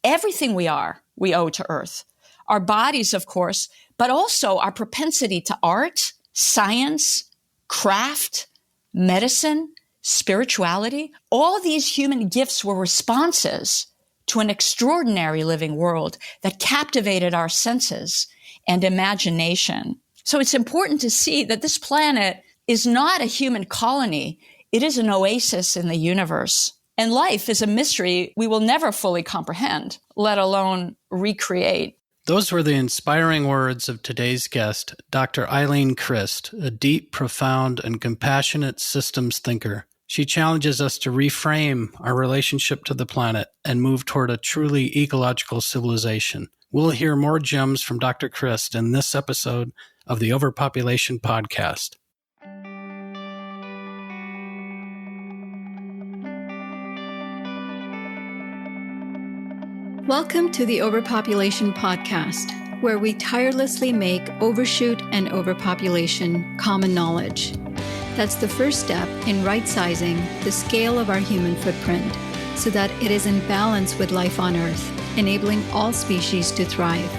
Everything we are, we owe to Earth. Our bodies, of course, but also our propensity to art, science, craft, medicine, spirituality. All these human gifts were responses to an extraordinary living world that captivated our senses and imagination. So it's important to see that this planet is not a human colony. It is an oasis in the universe. And life is a mystery we will never fully comprehend, let alone recreate. Those were the inspiring words of today's guest, Dr. Eileen Crist, a deep, profound, and compassionate systems thinker. She challenges us to reframe our relationship to the planet and move toward a truly ecological civilization. We'll hear more gems from Dr. Crist in this episode of the Overpopulation Podcast. Welcome to the Overpopulation Podcast, where we tirelessly make overshoot and overpopulation common knowledge. That's the first step in right-sizing the scale of our human footprint so that it is in balance with life on Earth, enabling all species to thrive.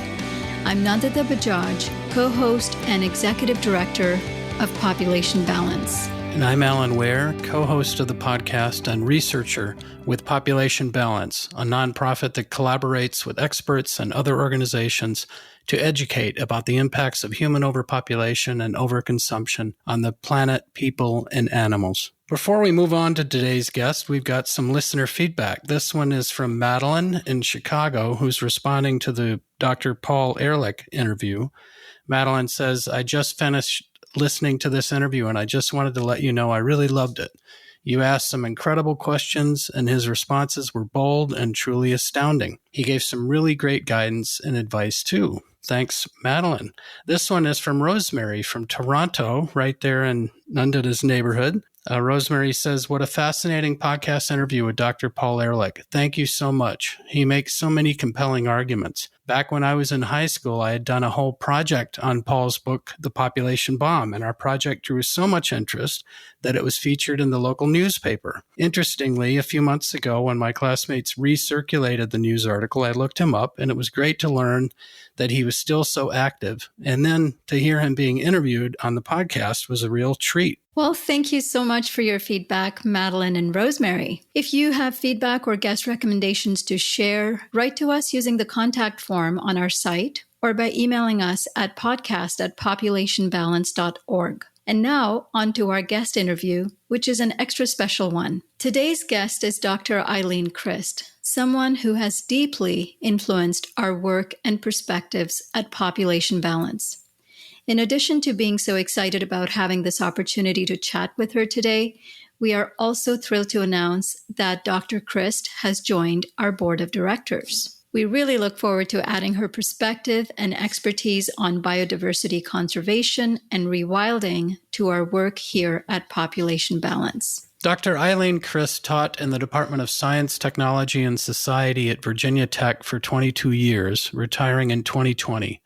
I'm Nandita Bajaj, co-host and executive director of Population Balance. And I'm Alan Ware, co-host of the podcast and researcher with Population Balance, a nonprofit that collaborates with experts and other organizations to educate about the impacts of human overpopulation and overconsumption on the planet, people, and animals. Before we move on to today's guest, we've got some listener feedback. This one is from Madeline in Chicago, who's responding to the Dr. Paul Ehrlich interview. Madeline says, I just finished listening to this interview, and I just wanted to let you know I really loved it. You asked some incredible questions, and his responses were bold and truly astounding. He gave some really great guidance and advice, too. Thanks, Madeline. This one is from Rosemary from Toronto, right there in Nandita's neighborhood. Rosemary says, what a fascinating podcast interview with Dr. Paul Ehrlich. Thank you so much. He makes so many compelling arguments. Back when I was in high school, I had done a whole project on Paul's book, The Population Bomb, and our project drew so much interest that it was featured in the local newspaper. Interestingly, a few months ago, when my classmates recirculated the news article, I looked him up, and it was great to learn that he was still so active. And then to hear him being interviewed on the podcast was a real treat. Well, thank you so much for your feedback, Madeline and Rosemary. If you have feedback or guest recommendations to share, write to us using the contact form on our site or by emailing us at podcast@populationbalance.org. And now, on to our guest interview, which is an extra special one. Today's guest is Dr. Eileen Crist, someone who has deeply influenced our work and perspectives at Population Balance. In addition to being so excited about having this opportunity to chat with her today, we are also thrilled to announce that Dr. Crist has joined our board of directors. We really look forward to adding her perspective and expertise on biodiversity conservation and rewilding to our work here at Population Balance. Dr. Eileen Crist taught in the Department of Science, Technology, and Society at Virginia Tech for 22 years, retiring in 2020.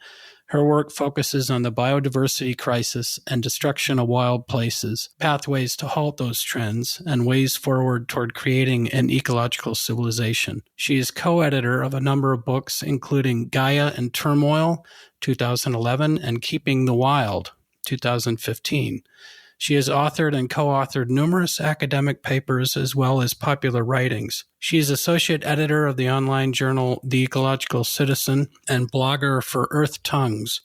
Her work focuses on the biodiversity crisis and destruction of wild places, pathways to halt those trends, and ways forward toward creating an ecological civilization. She is co-editor of a number of books, including Gaia in Turmoil, 2011, and Keeping the Wild, 2015. She has authored and co-authored numerous academic papers as well as popular writings. She is associate editor of the online journal The Ecological Citizen and blogger for Earth Tongues.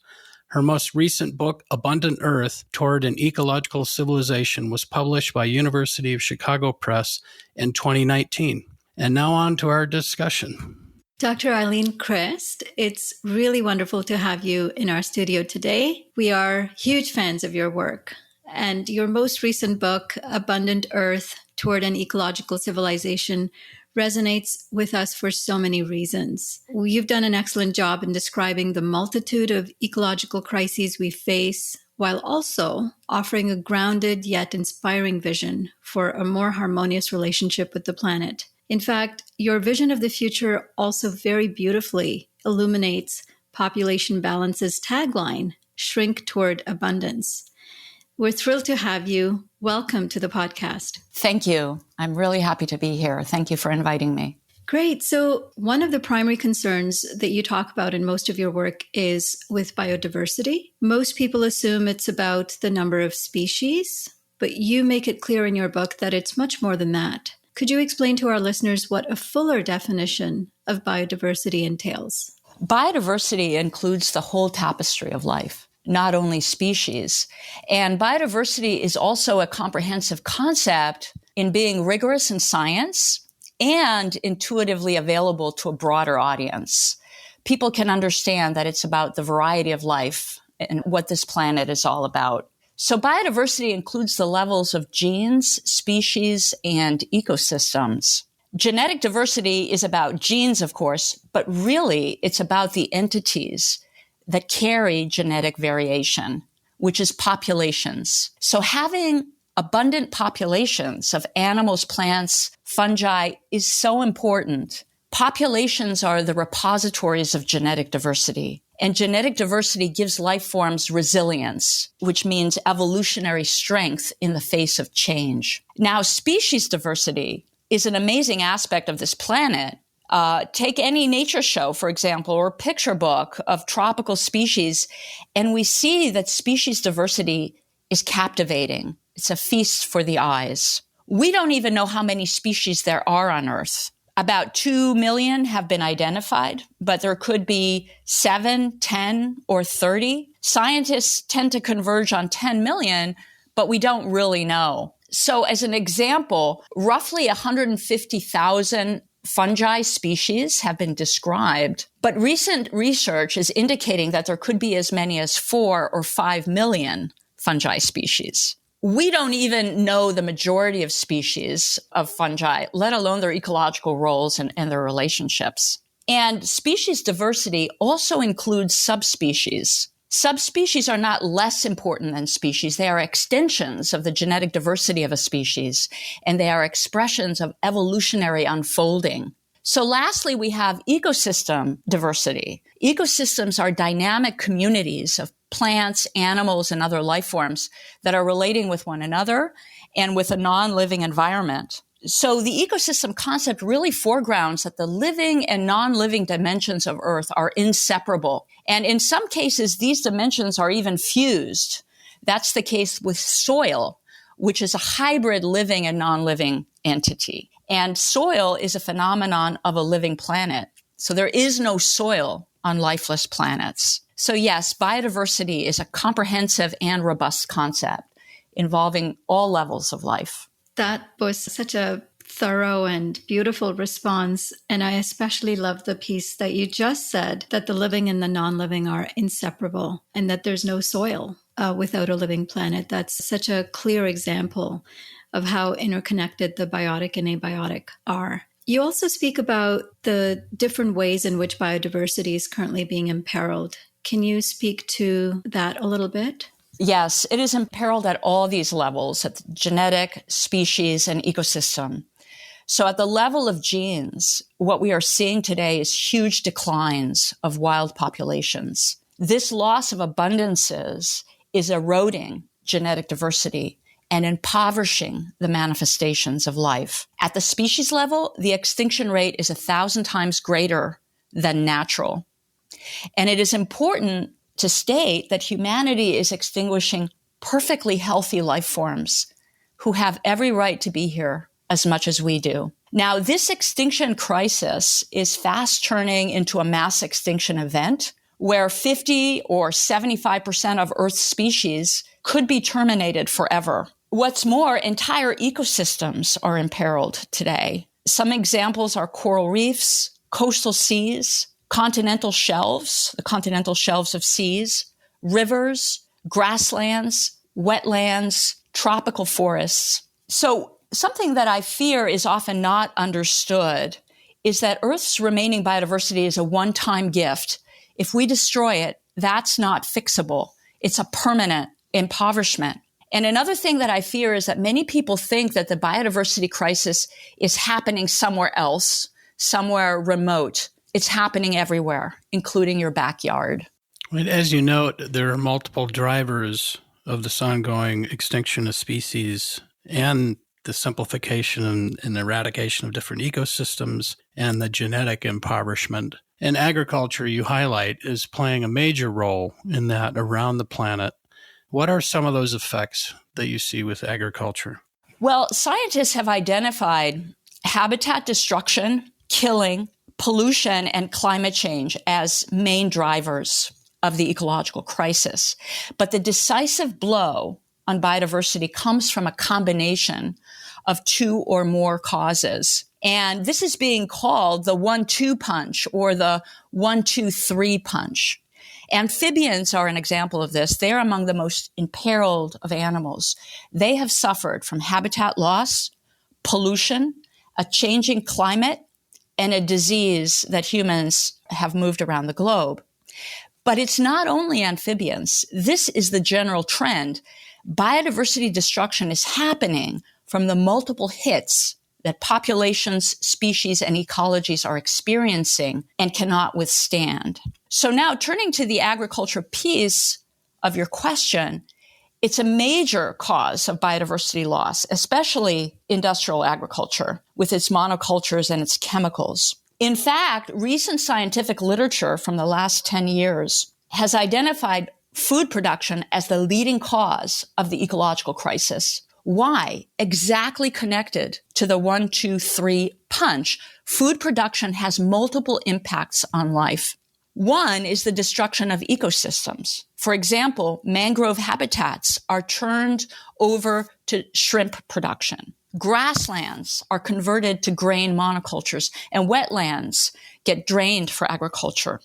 Her most recent book, Abundant Earth, Toward an Ecological Civilization, was published by University of Chicago Press in 2019. And now on to our discussion. Dr. Eileen Crist, it's really wonderful to have you in our studio today. We are huge fans of your work. And your most recent book, Abundant Earth, Toward an Ecological Civilization, resonates with us for so many reasons. You've done an excellent job in describing the multitude of ecological crises we face, while also offering a grounded yet inspiring vision for a more harmonious relationship with the planet. In fact, your vision of the future also very beautifully illuminates Population Balance's tagline, Shrink Toward Abundance. We're thrilled to have you. Welcome to the podcast. Thank you. I'm really happy to be here. Thank you for inviting me. Great. So one of the primary concerns that you talk about in most of your work is with biodiversity. Most people assume it's about the number of species, but you make it clear in your book that it's much more than that. Could you explain to our listeners what a fuller definition of biodiversity entails? Biodiversity includes the whole tapestry of life, not only species. And biodiversity is also a comprehensive concept in being rigorous in science and intuitively available to a broader audience. People can understand that it's about the variety of life and what this planet is all about. So biodiversity includes the levels of genes, species, and ecosystems. Genetic diversity is about genes, of course, but really it's about the entities that carry genetic variation, which is populations. So having abundant populations of animals, plants, fungi is so important. Populations are the repositories of genetic diversity. And genetic diversity gives life forms resilience, which means evolutionary strength in the face of change. Now, species diversity is an amazing aspect of this planet. Take any nature show, for example, or picture book of tropical species, and we see that species diversity is captivating. It's a feast for the eyes. We don't even know how many species there are on Earth. About 2 million have been identified, but there could be 7, 10, or 30. Scientists tend to converge on 10 million, but we don't really know. So as an example, roughly 150,000 fungi species have been described, but recent research is indicating that there could be as many as 4 or 5 million fungi species. We don't even know the majority of species of fungi, let alone their ecological roles and their relationships. And species diversity also includes subspecies. Subspecies are not less important than species. They are extensions of the genetic diversity of a species, and they are expressions of evolutionary unfolding. So lastly, we have ecosystem diversity. Ecosystems are dynamic communities of plants, animals, and other life forms that are relating with one another and with a non-living environment. So the ecosystem concept really foregrounds that the living and non-living dimensions of Earth are inseparable. And in some cases, these dimensions are even fused. That's the case with soil, which is a hybrid living and non-living entity. And soil is a phenomenon of a living planet. So there is no soil on lifeless planets. So yes, biodiversity is a comprehensive and robust concept involving all levels of life. That was such a thorough and beautiful response. And I especially love the piece that you just said, that the living and the non-living are inseparable and that there's no soil without a living planet. That's such a clear example of how interconnected the biotic and abiotic are. You also speak about the different ways in which biodiversity is currently being imperiled. Can you speak to that a little bit? Yes, it is imperiled at all these levels, at the genetic, species, and ecosystem. So at the level of genes, what we are seeing today is huge declines of wild populations. This loss of abundances is eroding genetic diversity and impoverishing the manifestations of life. At the species level, the extinction rate is 1,000 times greater than natural. And it is important to state that humanity is extinguishing perfectly healthy life forms who have every right to be here as much as we do. Now, this extinction crisis is fast turning into a mass extinction event where 50 or 75% of Earth's species could be terminated forever. What's more, entire ecosystems are imperiled today. Some examples are coral reefs, coastal seas, continental shelves, the continental shelves of seas, rivers, grasslands, wetlands, tropical forests. So something that I fear is often not understood is that Earth's remaining biodiversity is a one-time gift. If we destroy it, that's not fixable. It's a permanent impoverishment. And another thing that I fear is that many people think that the biodiversity crisis is happening somewhere else, somewhere remote. It's happening everywhere, including your backyard. As you note, there are multiple drivers of this ongoing extinction of species and the simplification and eradication of different ecosystems, and the genetic impoverishment. And agriculture, you highlight, is playing a major role in that around the planet. What are some of those effects that you see with agriculture? Well, scientists have identified habitat destruction, killing, pollution, and climate change as main drivers of the ecological crisis. But the decisive blow on biodiversity comes from a combination of two or more causes. And this is being called the 1-2 punch or the 1-2-3 punch. Amphibians are an example of this. They're among the most imperiled of animals. They have suffered from habitat loss, pollution, a changing climate, and a disease that humans have moved around the globe. But it's not only amphibians. This is the general trend. Biodiversity destruction is happening from the multiple hits that populations, species, and ecologies are experiencing and cannot withstand. So now turning to the agriculture piece of your question, it's a major cause of biodiversity loss, especially industrial agriculture with its monocultures and its chemicals. In fact, recent scientific literature from the last 10 years has identified food production as the leading cause of the ecological crisis. Why? Exactly connected to the 1-2-3 punch. Food production has multiple impacts on life. One is the destruction of ecosystems. For example, mangrove habitats are turned over to shrimp production. Grasslands are converted to grain monocultures, and wetlands get drained for agriculture.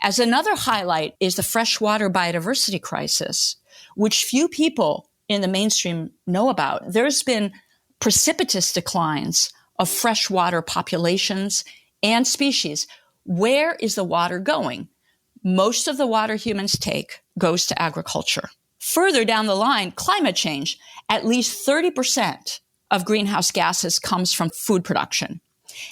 As another highlight is the freshwater biodiversity crisis, which few people in the mainstream know about. There's been precipitous declines of freshwater populations and species. Where is the water going? Most of the water humans take goes to agriculture. Further down the line, climate change. At least 30% of greenhouse gases comes from food production.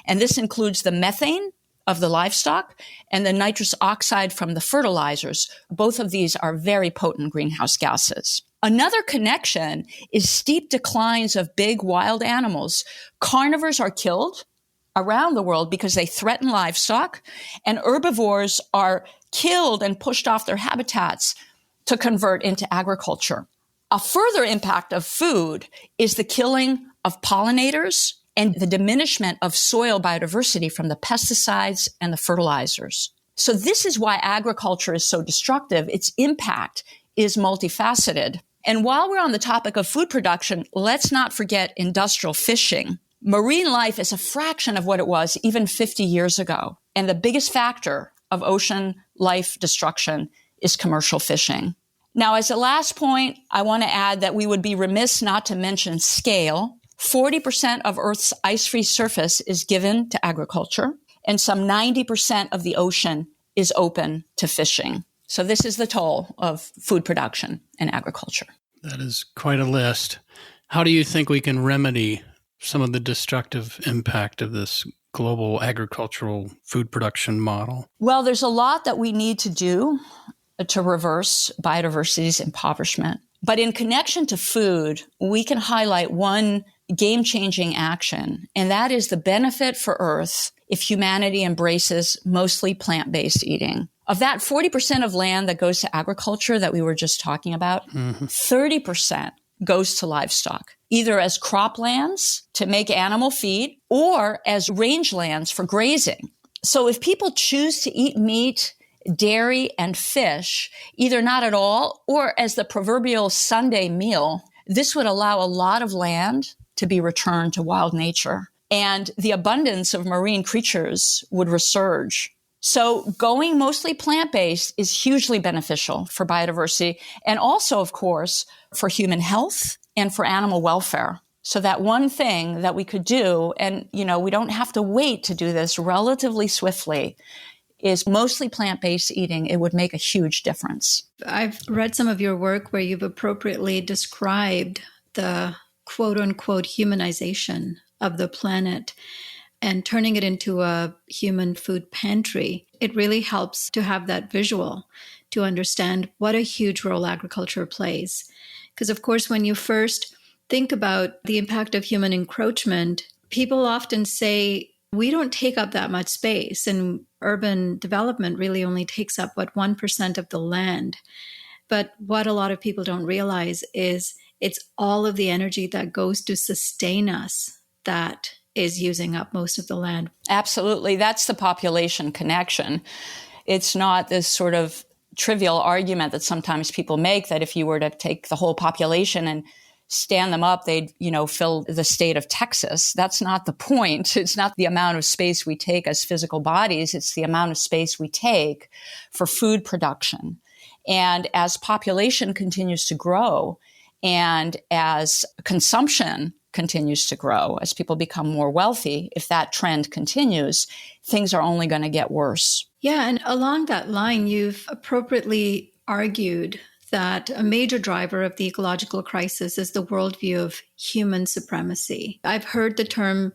And this includes the methane of the livestock and the nitrous oxide from the fertilizers. Both of these are very potent greenhouse gases. Another connection is steep declines of big wild animals. Carnivores are killed around the world because they threaten livestock, and herbivores are killed and pushed off their habitats to convert into agriculture. A further impact of food is the killing of pollinators and the diminishment of soil biodiversity from the pesticides and the fertilizers. So this is why agriculture is so destructive. Its impact is multifaceted. And while we're on the topic of food production, let's not forget industrial fishing. Marine life is a fraction of what it was even 50 years ago. And the biggest factor of ocean life destruction is commercial fishing. Now, as a last point, I want to add that we would be remiss not to mention scale. 40% of Earth's ice-free surface is given to agriculture, and some 90% of the ocean is open to fishing. So this is the toll of food production and agriculture. That is quite a list. How do you think we can remedy some of the destructive impact of this global agricultural food production model? Well, there's a lot that we need to do to reverse biodiversity's impoverishment. But in connection to food, we can highlight one game-changing action, and that is the benefit for Earth if humanity embraces mostly plant-based eating. Of that 40% of land that goes to agriculture that we were just talking about, 30% goes to livestock, either as croplands to make animal feed or as rangelands for grazing. So if people choose to eat meat, dairy, and fish, either not at all or as the proverbial Sunday meal, this would allow a lot of land to be returned to wild nature, and the abundance of marine creatures would resurge. So going mostly plant-based is hugely beneficial for biodiversity and also, of course, for human health and for animal welfare. So that one thing that we could do, and we don't have to wait to do this relatively swiftly, is mostly plant-based eating. It would make a huge difference. I've read some of your work where you've appropriately described the quote-unquote humanization of the planet and turning it into a human food pantry. It really helps to have that visual to understand what a huge role agriculture plays. Because, of course, when you first think about the impact of human encroachment, people often say, we don't take up that much space, and urban development really only takes up, 1% of the land. But what a lot of people don't realize is it's all of the energy that goes to sustain us that is using up most of the land. Absolutely. That's the population connection. It's not this sort of trivial argument that sometimes people make that if you were to take the whole population and stand them up, they'd, fill the state of Texas. That's not the point. It's not the amount of space we take as physical bodies. It's the amount of space we take for food production. And as population continues to grow and as consumption continues to grow, as people become more wealthy, if that trend continues, things are only going to get worse. Yeah, and along that line, you've appropriately argued that a major driver of the ecological crisis is the worldview of human supremacy. I've heard the term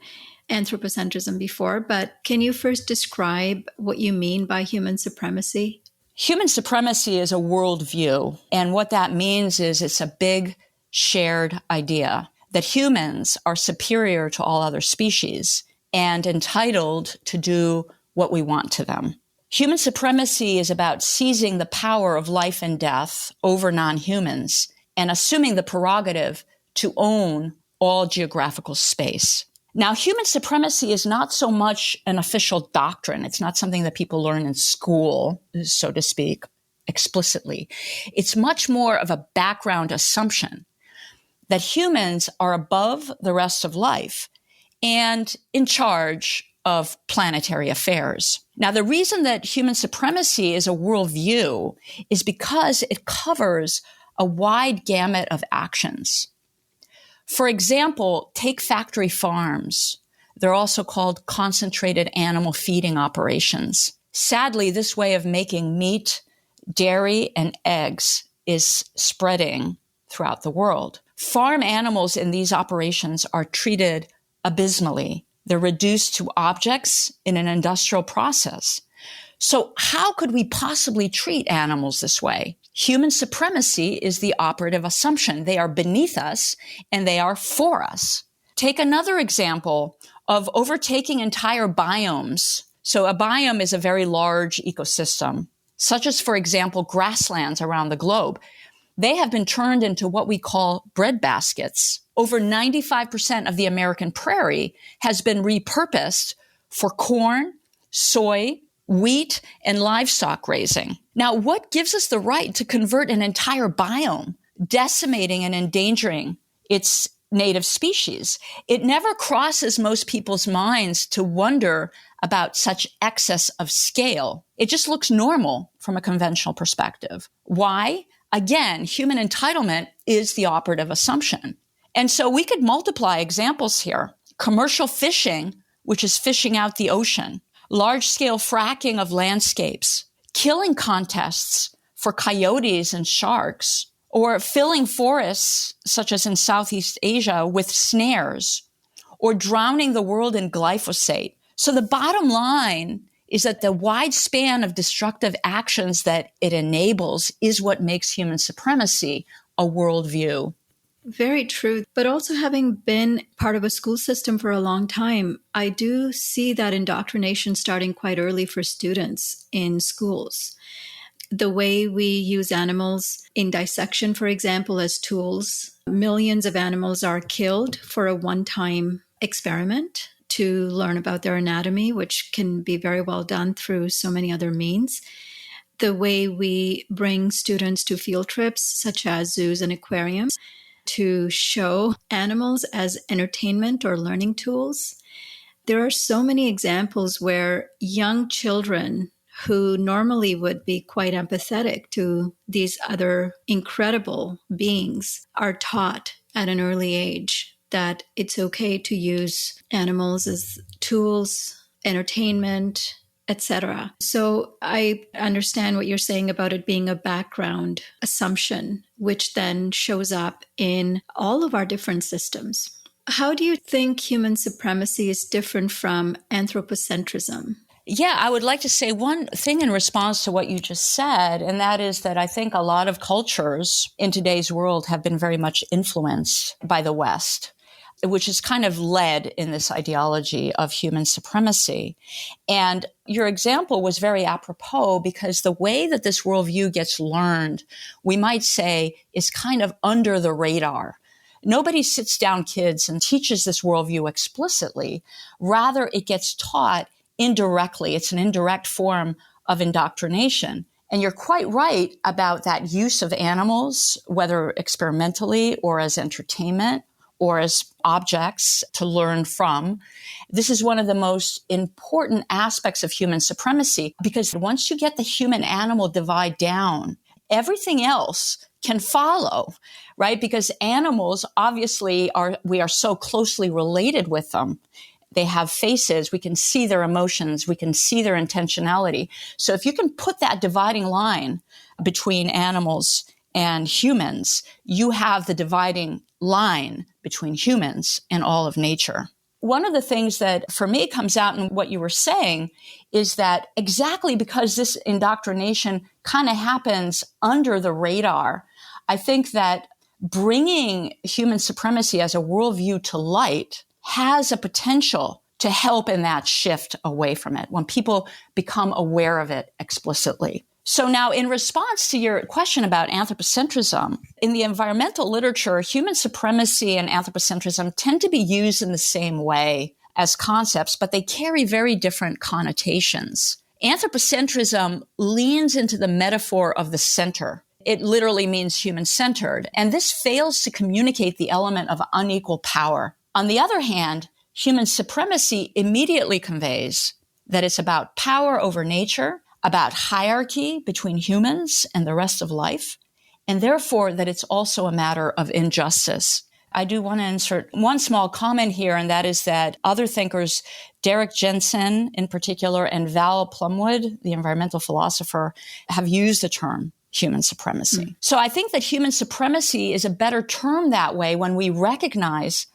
anthropocentrism before, but can you first describe what you mean by human supremacy? Human supremacy is a worldview, and what that means is it's a big shared idea that humans are superior to all other species and entitled to do what we want to them. Human supremacy is about seizing the power of life and death over non-humans and assuming the prerogative to own all geographical space. Now, human supremacy is not so much an official doctrine. It's not something that people learn in school, so to speak, explicitly. It's much more of a background assumption that humans are above the rest of life and in charge of planetary affairs. Now, the reason that human supremacy is a worldview is because it covers a wide gamut of actions. For example, take factory farms. They're also called concentrated animal feeding operations. Sadly, this way of making meat, dairy, and eggs is spreading throughout the world. Farm animals in these operations are treated abysmally. They're reduced to objects in an industrial process. So how could we possibly treat animals this way? Human supremacy is the operative assumption. They are beneath us and they are for us. Take another example of overtaking entire biomes. So a biome is a very large ecosystem, such as, for example, grasslands around the globe. They have been turned into what we call breadbaskets. Over 95% of the American prairie has been repurposed for corn, soy, wheat, and livestock raising. Now, what gives us the right to convert an entire biome, decimating and endangering its native species? It never crosses most people's minds to wonder about such excess of scale. It just looks normal from a conventional perspective. Why? Again, human entitlement is the operative assumption. And so we could multiply examples here. Commercial fishing, which is fishing out the ocean, large-scale fracking of landscapes, killing contests for coyotes and sharks, or filling forests, such as in Southeast Asia, with snares, or drowning the world in glyphosate. So the bottom line is that the wide span of destructive actions that it enables is what makes human supremacy a worldview. Very true. But also, having been part of a school system for a long time, I do see that indoctrination starting quite early for students in schools. The way we use animals in dissection, for example, as tools. Millions of animals are killed for a one-time experiment to learn about their anatomy, which can be very well done through so many other means. The way we bring students to field trips, such as zoos and aquariums, to show animals as entertainment or learning tools. There are so many examples where young children who normally would be quite empathetic to these other incredible beings are taught at an early age that it's okay to use animals as tools, entertainment, etc. So I understand what you're saying about it being a background assumption, which then shows up in all of our different systems. How do you think human supremacy is different from anthropocentrism? Yeah, I would like to say one thing in response to what you just said, and that is that I think a lot of cultures in today's world have been very much influenced by the West, which is kind of led in this ideology of human supremacy. And your example was very apropos because the way that this worldview gets learned, we might say, is kind of under the radar. Nobody sits down kids and teaches this worldview explicitly. Rather, it gets taught indirectly. It's an indirect form of indoctrination. And you're quite right about that use of animals, whether experimentally or as entertainment or as objects to learn from. This is one of the most important aspects of human supremacy, because once you get the human-animal divide down, everything else can follow, right? Because animals obviously we are so closely related with them. They have faces. We can see their emotions. We can see their intentionality. So if you can put that dividing line between animals and humans, you have the dividing line between humans and all of nature. One of the things that for me comes out in what you were saying is that exactly because this indoctrination kind of happens under the radar, I think that bringing human supremacy as a worldview to light has a potential to help in that shift away from it when people become aware of it explicitly. So now in response to your question about anthropocentrism, in the environmental literature, human supremacy and anthropocentrism tend to be used in the same way as concepts, but they carry very different connotations. Anthropocentrism leans into the metaphor of the center. It literally means human-centered, and this fails to communicate the element of unequal power. On the other hand, human supremacy immediately conveys that it's about power over nature, about hierarchy between humans and the rest of life, and therefore that it's also a matter of injustice. I do want to insert one small comment here, and that is that other thinkers, Derek Jensen in particular, and Val Plumwood, the environmental philosopher, have used the term human supremacy. So I think that human supremacy is a better term that way when we recognize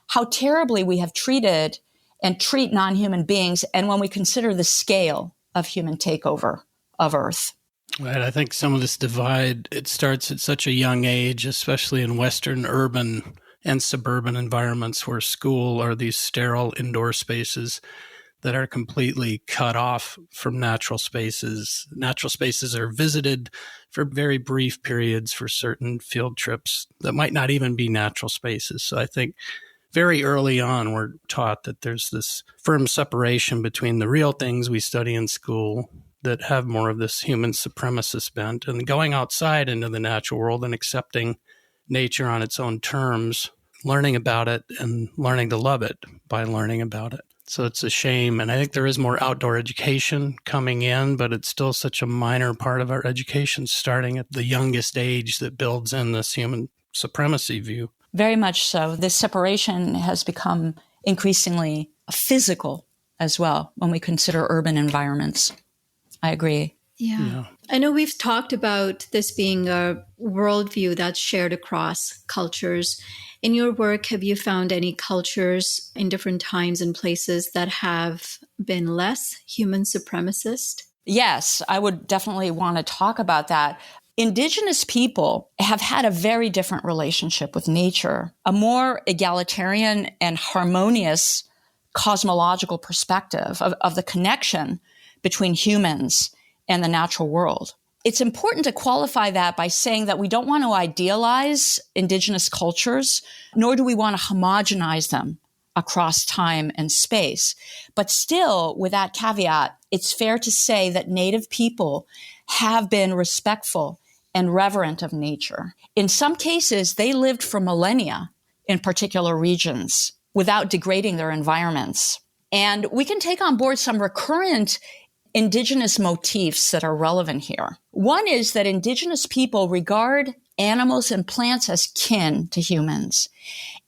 how terribly we have treated and treat non-human beings, and when we consider the scale of human takeover of Earth. Right. I think some of this divide, it starts at such a young age, especially in Western urban and suburban environments where school are these sterile indoor spaces that are completely cut off from natural spaces. Natural spaces are visited for very brief periods for certain field trips that might not even be natural spaces. So I think very early on, we're taught that there's this firm separation between the real things we study in school that have more of this human supremacist bent and going outside into the natural world and accepting nature on its own terms, learning about it and learning to love it by learning about it. So it's a shame. And I think there is more outdoor education coming in, but it's still such a minor part of our education starting at the youngest age that builds in this human supremacy view. Very much so. This separation has become increasingly physical as well when we consider urban environments. I agree. Yeah. I know we've talked about this being a worldview that's shared across cultures. In your work, have you found any cultures in different times and places that have been less human supremacist? Yes, I would definitely want to talk about that. Indigenous people have had a very different relationship with nature, a more egalitarian and harmonious cosmological perspective of the connection between humans and the natural world. It's important to qualify that by saying that we don't want to idealize indigenous cultures, nor do we want to homogenize them across time and space. But still, with that caveat, it's fair to say that Native people have been respectful and reverent of nature. In some cases, they lived for millennia in particular regions without degrading their environments. And we can take on board some recurrent indigenous motifs that are relevant here. One is that indigenous people regard animals and plants as kin to humans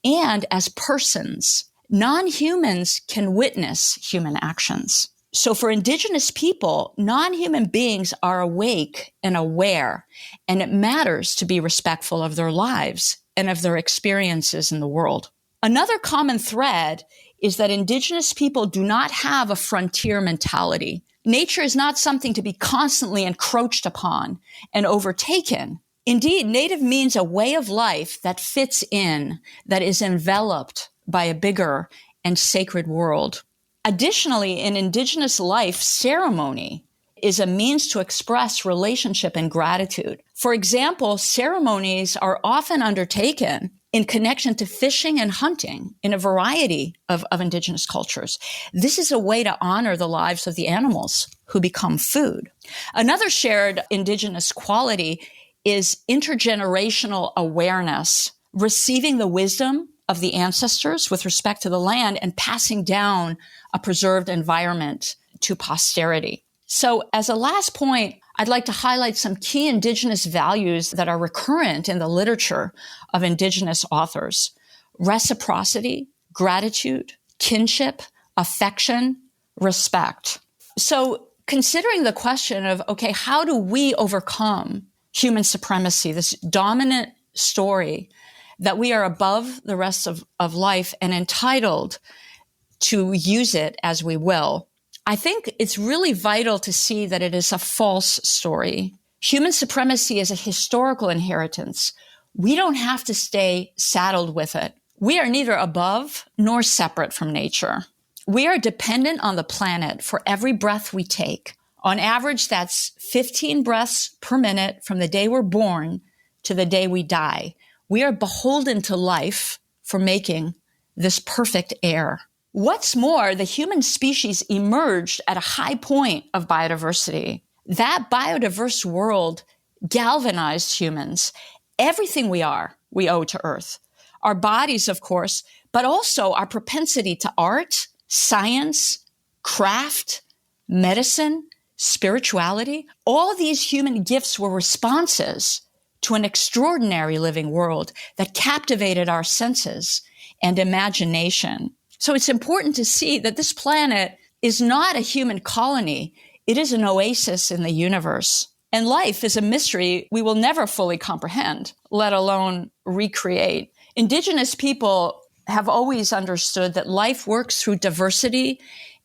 and as persons. Non-humans can witness human actions. So for indigenous people, non-human beings are awake and aware, and it matters to be respectful of their lives and of their experiences in the world. Another common thread is that indigenous people do not have a frontier mentality. Nature is not something to be constantly encroached upon and overtaken. Indeed, native means a way of life that fits in, that is enveloped by a bigger and sacred world. Additionally, in indigenous life, ceremony is a means to express relationship and gratitude. For example, ceremonies are often undertaken in connection to fishing and hunting in a variety of indigenous cultures. This is a way to honor the lives of the animals who become food. Another shared indigenous quality is intergenerational awareness, receiving the wisdom of the ancestors with respect to the land and passing down a preserved environment to posterity. So as a last point, I'd like to highlight some key indigenous values that are recurrent in the literature of indigenous authors: reciprocity, gratitude, kinship, affection, respect. So considering the question of, okay, how do we overcome human supremacy, this dominant story that we are above the rest of life and entitled to use it as we will, I think it's really vital to see that it is a false story. Human supremacy is a historical inheritance. We don't have to stay saddled with it. We are neither above nor separate from nature. We are dependent on the planet for every breath we take. On average, that's 15 breaths per minute from the day we're born to the day we die. We are beholden to life for making this perfect air. What's more, the human species emerged at a high point of biodiversity. That biodiverse world galvanized humans. Everything we are, we owe to Earth. Our bodies, of course, but also our propensity to art, science, craft, medicine, spirituality. All these human gifts were responses to an extraordinary living world that captivated our senses and imagination. So it's important to see that this planet is not a human colony. It is an oasis in the universe. And life is a mystery we will never fully comprehend, let alone recreate. Indigenous people have always understood that life works through diversity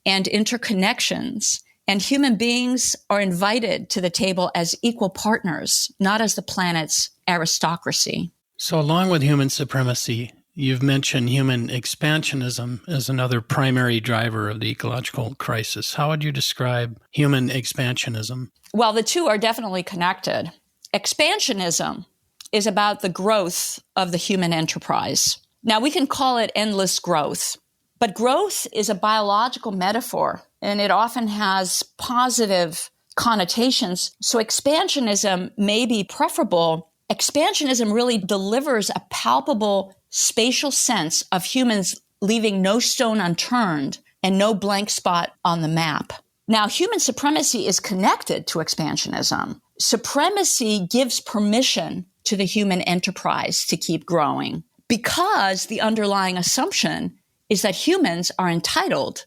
and interconnections, and human beings are invited to the table as equal partners, not as the planet's aristocracy. So along with human supremacy, you've mentioned human expansionism as another primary driver of the ecological crisis. How would you describe human expansionism? Well, the two are definitely connected. Expansionism is about the growth of the human enterprise. Now, we can call it endless growth, but growth is a biological metaphor, and it often has positive connotations. So expansionism may be preferable. Expansionism really delivers a palpable spatial sense of humans leaving no stone unturned and no blank spot on the map. Now, human supremacy is connected to expansionism. Supremacy gives permission to the human enterprise to keep growing because the underlying assumption is that humans are entitled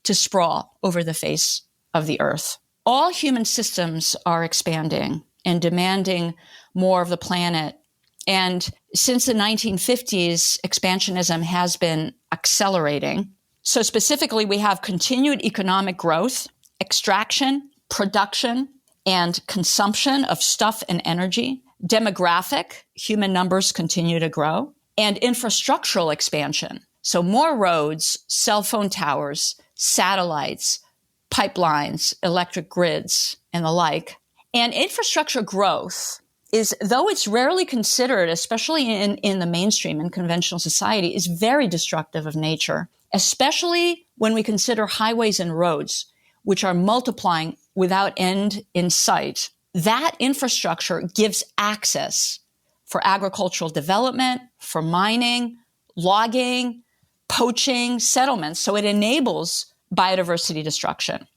to sprawl over the face of the earth. All human systems are expanding and demanding more of the planet. And since the 1950s, expansionism has been accelerating. So specifically, we have continued economic growth, extraction, production, and consumption of stuff and energy. Demographic, human numbers continue to grow. And infrastructural expansion. So more roads, cell phone towers, satellites, pipelines, electric grids, and the like. And infrastructure growth is, though it's rarely considered, especially in the mainstream and conventional society, is very destructive of nature, especially when we consider highways and roads, which are multiplying without end in sight. That infrastructure gives access for agricultural development, for mining, logging, poaching, settlements. So it enables biodiversity destruction.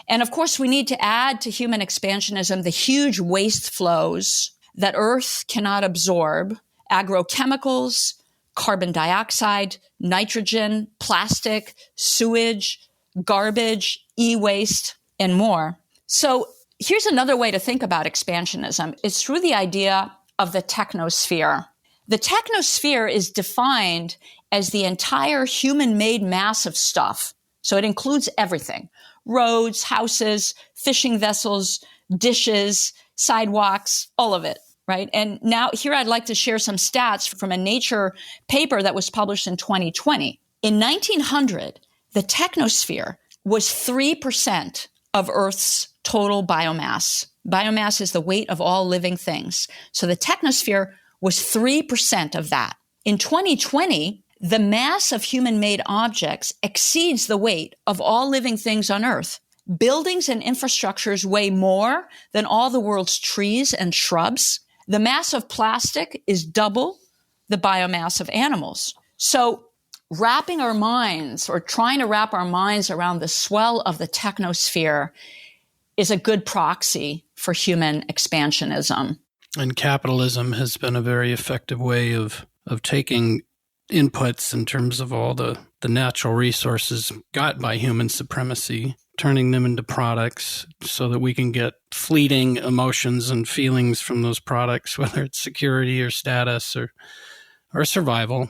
And of course, we need to add to human expansionism the huge waste flows that Earth cannot absorb: agrochemicals, carbon dioxide, nitrogen, plastic, sewage, garbage, e-waste, and more. So here's another way to think about expansionism. It's through the idea of the technosphere. The technosphere is defined as the entire human-made mass of stuff. So it includes everything: roads, houses, fishing vessels, dishes, sidewalks, all of it, right? And now here I'd like to share some stats from a Nature paper that was published in 2020. In 1900, the technosphere was 3% of Earth's total biomass. Biomass is the weight of all living things. So the technosphere was 3% of that. In 2020, the mass of human-made objects exceeds the weight of all living things on Earth. Buildings and infrastructures weigh more than all the world's trees and shrubs. The mass of plastic is double the biomass of animals. So wrapping our minds, or trying to wrap our minds around the swell of the technosphere, is a good proxy for human expansionism. And capitalism has been a very effective way of taking inputs in terms of all the natural resources got by human supremacy, turning them into products so that we can get fleeting emotions and feelings from those products, whether it's security or status or survival,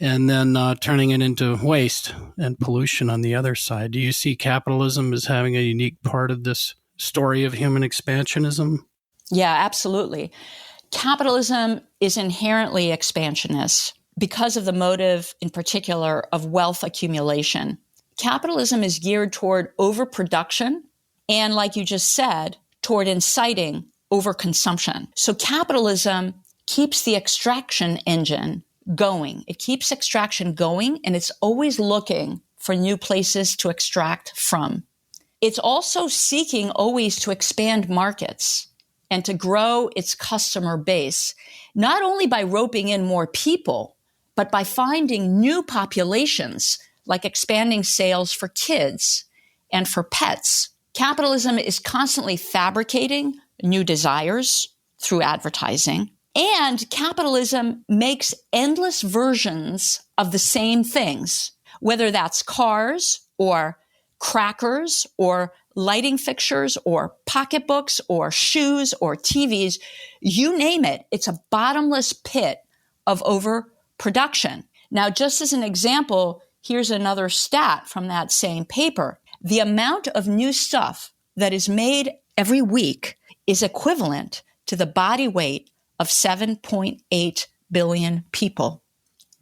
and then turning it into waste and pollution on the other side. Do you see capitalism as having a unique part of this story of human expansionism? Yeah, absolutely. Capitalism is inherently expansionist because of the motive, in particular, of wealth accumulation. Capitalism is geared toward overproduction and, like you just said, toward inciting overconsumption. So capitalism keeps the extraction engine going. It keeps extraction going, and it's always looking for new places to extract from. It's also seeking always to expand markets and to grow its customer base, not only by roping in more people, but by finding new populations, like expanding sales for kids and for pets. Capitalism is constantly fabricating new desires through advertising, and capitalism makes endless versions of the same things, whether that's cars or crackers or lighting fixtures or pocketbooks or shoes or TVs, you name it. It's a bottomless pit of overproduction. Now, just as an example, here's another stat from that same paper. The amount of new stuff that is made every week is equivalent to the body weight of 7.8 billion people.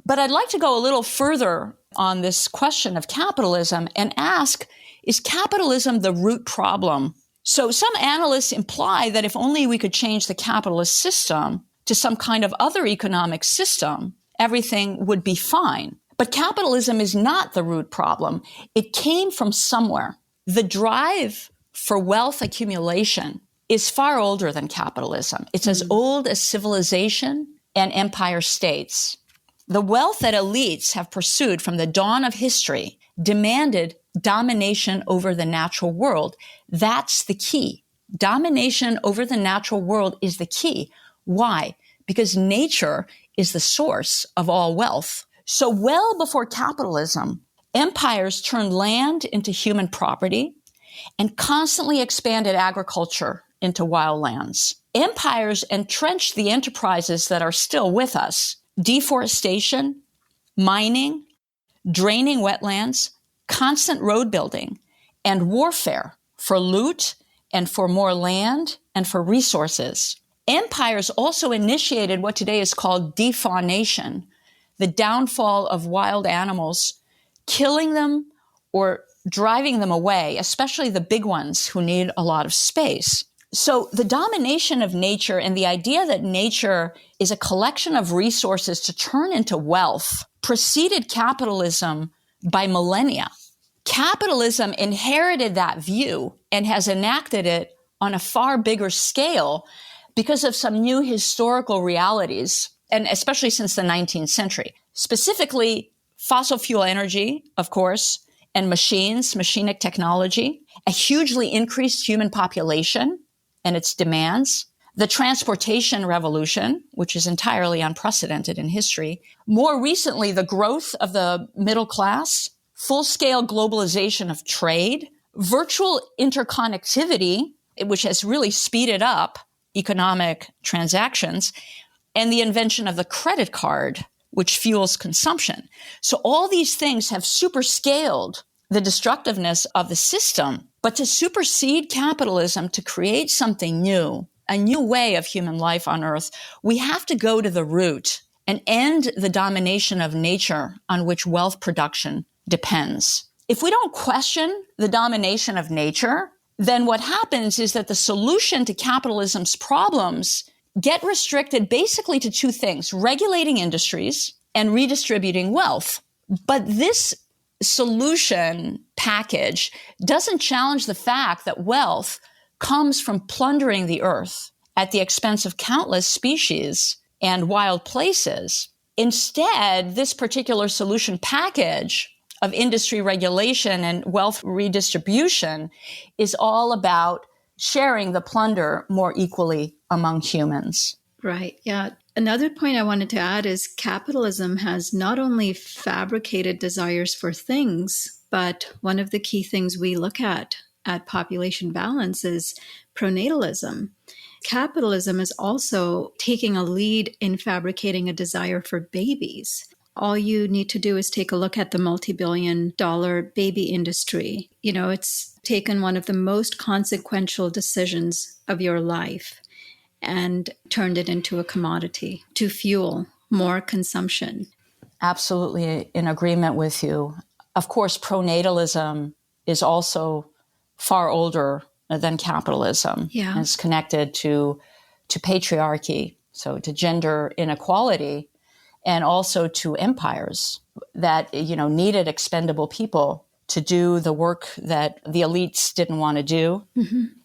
But I'd like to go a little further on this question of capitalism and ask, is capitalism the root problem? So some analysts imply that if only we could change the capitalist system to some kind of other economic system, everything would be fine. But capitalism is not the root problem. It came from somewhere. The drive for wealth accumulation is far older than capitalism. It's as old as civilization and empire states. The wealth that elites have pursued from the dawn of history demanded domination over the natural world. That's the key. Domination over the natural world is the key. Why? Because nature is the source of all wealth. So well before capitalism, empires turned land into human property and constantly expanded agriculture into wild lands. Empires entrenched the enterprises that are still with us: deforestation, mining, draining wetlands, constant road building, and warfare for loot and for more land and for resources. Empires also initiated what today is called defaunation, the downfall of wild animals, killing them or driving them away, especially the big ones who need a lot of space. So the domination of nature and the idea that nature is a collection of resources to turn into wealth preceded capitalism by millennia. Capitalism inherited that view and has enacted it on a far bigger scale because of some new historical realities, and especially since the 19th century. Specifically, fossil fuel energy, of course, and machinic technology, a hugely increased human population and its demands, the transportation revolution, which is entirely unprecedented in history, more recently, the growth of the middle class, full-scale globalization of trade, virtual interconnectivity, which has really speeded up economic transactions, and the invention of the credit card, which fuels consumption. So all these things have superscaled the destructiveness of the system. But to supersede capitalism, to create something new, a new way of human life on Earth, we have to go to the root and end the domination of nature on which wealth production depends. If we don't question the domination of nature, then what happens is that the solution to capitalism's problems get restricted basically to two things: regulating industries and redistributing wealth. But this solution package doesn't challenge the fact that wealth comes from plundering the earth at the expense of countless species and wild places. Instead, this particular solution package of industry regulation and wealth redistribution is all about sharing the plunder more equally among humans. Right. Yeah. Another point I wanted to add is capitalism has not only fabricated desires for things, but one of the key things we look at population balance is pronatalism. Capitalism is also taking a lead in fabricating a desire for babies. All you need to do is take a look at the multi-billion-dollar baby industry. You know, it's taken one of the most consequential decisions of your life and turned it into a commodity to fuel more consumption. Absolutely in agreement with you. Of course, pronatalism is also far older than capitalism. Yeah. It's connected to patriarchy, so to gender inequality, and also to empires that, needed expendable people to do the work that the elites didn't want to do,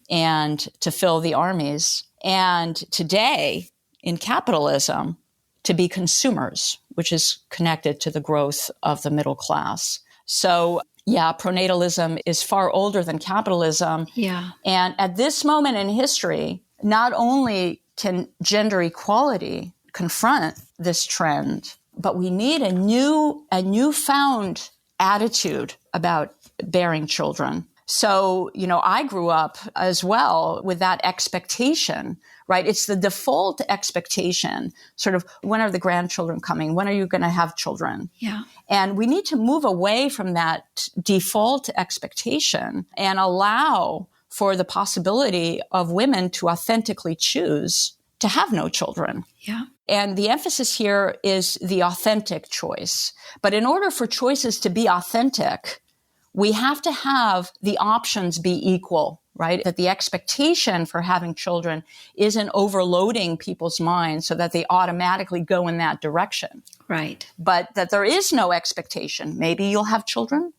and to fill the armies. And today, in capitalism, to be consumers, which is connected to the growth of the middle class. So, yeah, pronatalism is far older than capitalism. Yeah. And at this moment in history, not only can gender equality confront this trend, but we need a newfound attitude about bearing children. So, I grew up as well with that expectation, right? It's the default expectation, sort of, when are the grandchildren coming? When are you going to have children? Yeah. And we need to move away from that default expectation and allow for the possibility of women to authentically choose to have no children. Yeah. And the emphasis here is the authentic choice. But in order for choices to be authentic, we have to have the options be equal, right? That the expectation for having children isn't overloading people's minds so that they automatically go in that direction. Right. But that there is no expectation. Maybe you'll have children,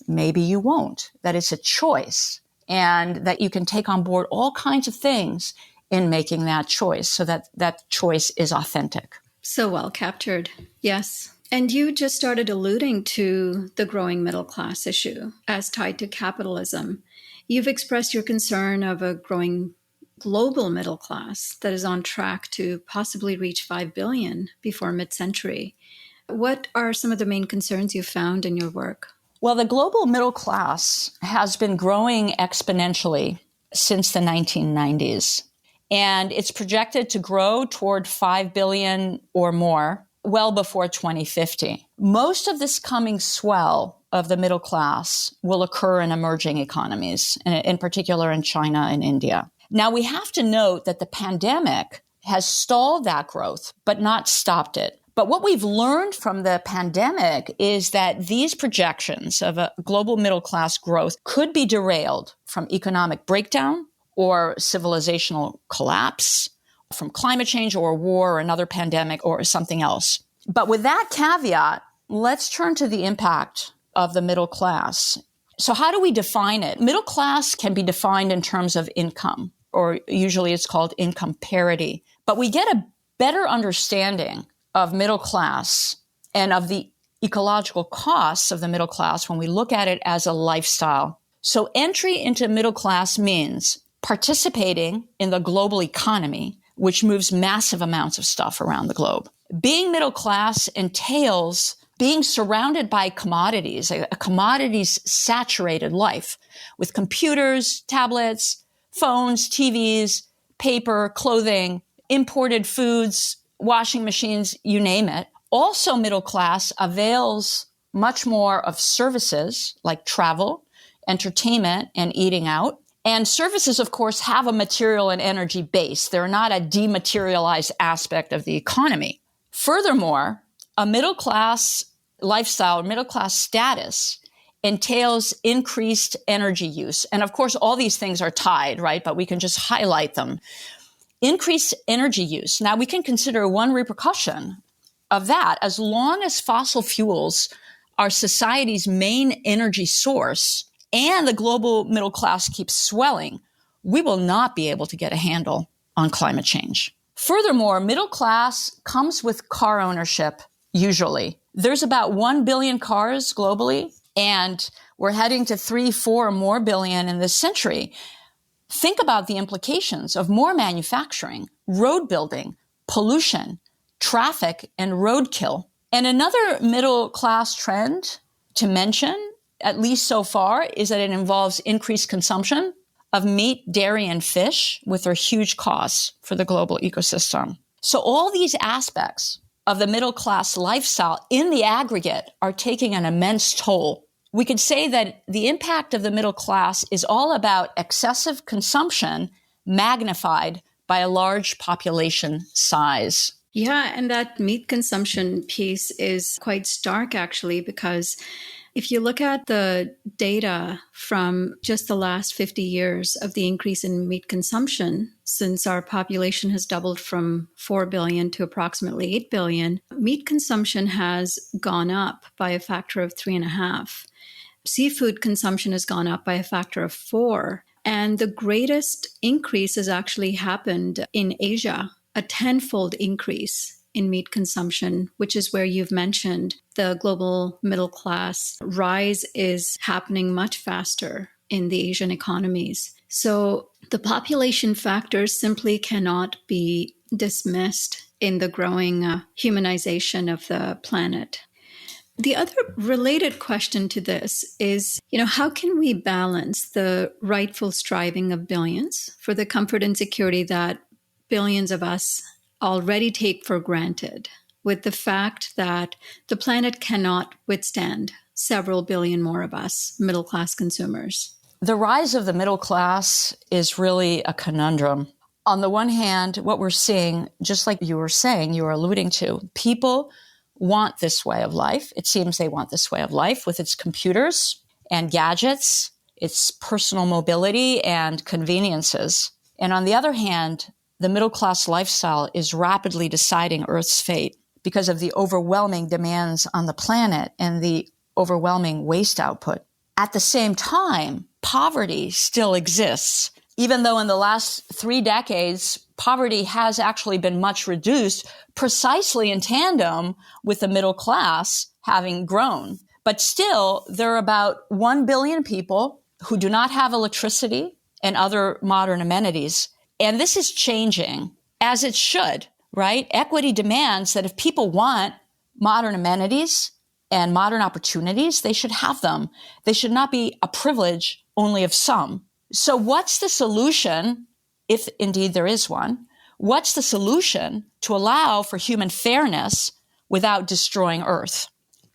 maybe you won't. That it's a choice, and that you can take on board all kinds of things in making that choice so that that choice is authentic. So well captured. Yes. And you just started alluding to the growing middle class issue as tied to capitalism. You've expressed your concern of a growing global middle class that is on track to possibly reach 5 billion before mid-century. What are some of the main concerns you've found in your work? Well, the global middle class has been growing exponentially since the 1990s. And it's projected to grow toward 5 billion or more well before 2050. Most of this coming swell of the middle class will occur in emerging economies, in particular in China and India. Now, we have to note that the pandemic has stalled that growth, but not stopped it. But what we've learned from the pandemic is that these projections of a global middle class growth could be derailed from economic breakdown or civilizational collapse, from climate change or war or another pandemic or something else. But with that caveat, let's turn to the impact of the middle class. So how do we define it? Middle class can be defined in terms of income, or usually it's called income parity. But we get a better understanding of middle class and of the ecological costs of the middle class when we look at it as a lifestyle. So entry into middle class means participating in the global economy, which moves massive amounts of stuff around the globe. Being middle class entails being surrounded by commodities, a commodities-saturated life with computers, tablets, phones, TVs, paper, clothing, imported foods, washing machines, you name it. Also, middle class avails much more of services like travel, entertainment, and eating out. And services, of course, have a material and energy base. They're not a dematerialized aspect of the economy. Furthermore, a middle class lifestyle, middle class status entails increased energy use. And of course, all these things are tied, right? But we can just highlight them. Increased energy use. Now, we can consider one repercussion of that. As long as fossil fuels are society's main energy source and the global middle class keeps swelling, we will not be able to get a handle on climate change. Furthermore, middle class comes with car ownership, usually. There's about 1 billion cars globally, and we're heading to 3, 4 or more billion in this century. Think about the implications of more manufacturing, road building, pollution, traffic, and roadkill. And another middle class trend to mention, at least so far, is that it involves increased consumption of meat, dairy, and fish, with their huge costs for the global ecosystem. So all these aspects of the middle class lifestyle in the aggregate are taking an immense toll. We could say that the impact of the middle class is all about excessive consumption magnified by a large population size. Yeah, and that meat consumption piece is quite stark, actually, because if you look at the data from just the last 50 years of the increase in meat consumption, since our population has doubled from 4 billion to approximately 8 billion, meat consumption has gone up by a factor of 3.5. Seafood consumption has gone up by a factor of 4. And the greatest increase has actually happened in Asia, a 10-fold increase in meat consumption, which is where you've mentioned the global middle class rise is happening much faster in the Asian economies. So the population factors simply cannot be dismissed in the growing humanization of the planet. The other related question to this is, how can we balance the rightful striving of billions for the comfort and security that billions of us already take for granted with the fact that the planet cannot withstand several billion more of us, middle-class consumers? The rise of the middle class is really a conundrum. On the one hand, what we're seeing, just like you were saying, you were alluding to, people want this way of life. It seems they want this way of life with its computers and gadgets, its personal mobility and conveniences. And on the other hand, the middle-class lifestyle is rapidly deciding Earth's fate because of the overwhelming demands on the planet and the overwhelming waste output. At the same time, poverty still exists. Even though in the last 3 decades, poverty has actually been much reduced precisely in tandem with the middle class having grown. But still, there are about 1 billion people who do not have electricity and other modern amenities. And this is changing, as it should, right? Equity demands that if people want modern amenities and modern opportunities, they should have them. They should not be a privilege only of some. So what's the solution, if indeed there is one? What's the solution to allow for human fairness without destroying Earth?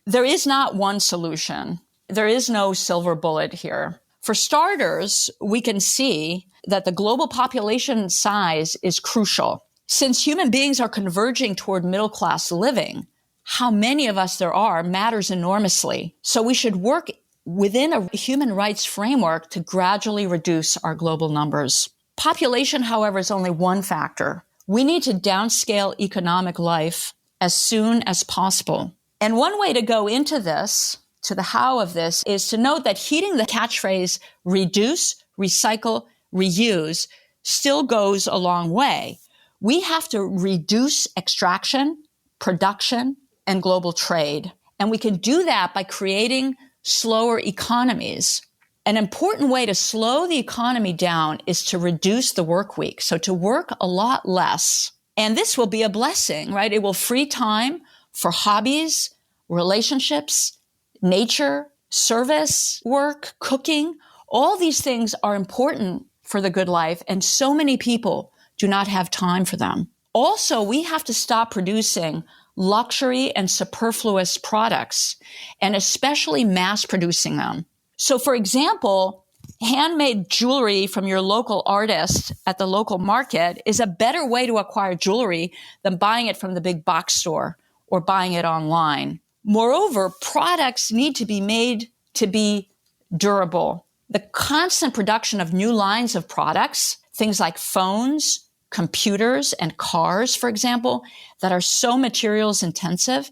There is not one solution. There is no silver bullet here. For starters, we can see that the global population size is crucial. Since human beings are converging toward middle-class living, how many of us there are matters enormously. So we should work within a human rights framework to gradually reduce our global numbers. Population, however, is only one factor. We need to downscale economic life as soon as possible. And one way to go into this, to the how of this, is to note that heeding the catchphrase reduce, recycle, reuse still goes a long way. We have to reduce extraction, production, and global trade. And we can do that by creating slower economies. An important way to slow the economy down is to reduce the work week, so to work a lot less. And this will be a blessing, right? It will free time for hobbies, relationships, nature, service, work, cooking. All these things are important for the good life, and so many people do not have time for them. Also, we have to stop producing luxury and superfluous products, and especially mass producing them. So for example, handmade jewelry from your local artist at the local market is a better way to acquire jewelry than buying it from the big box store or buying it online. Moreover, products need to be made to be durable. The constant production of new lines of products, things like phones, computers, and cars, for example, that are so materials intensive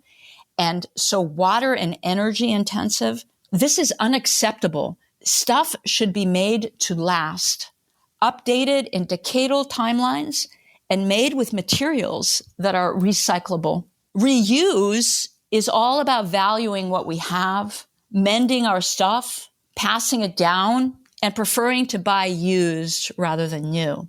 and so water and energy intensive, this is unacceptable. Stuff should be made to last, updated in decadal timelines, and made with materials that are recyclable. Reuse is all about valuing what we have, mending our stuff, passing it down, and preferring to buy used rather than new.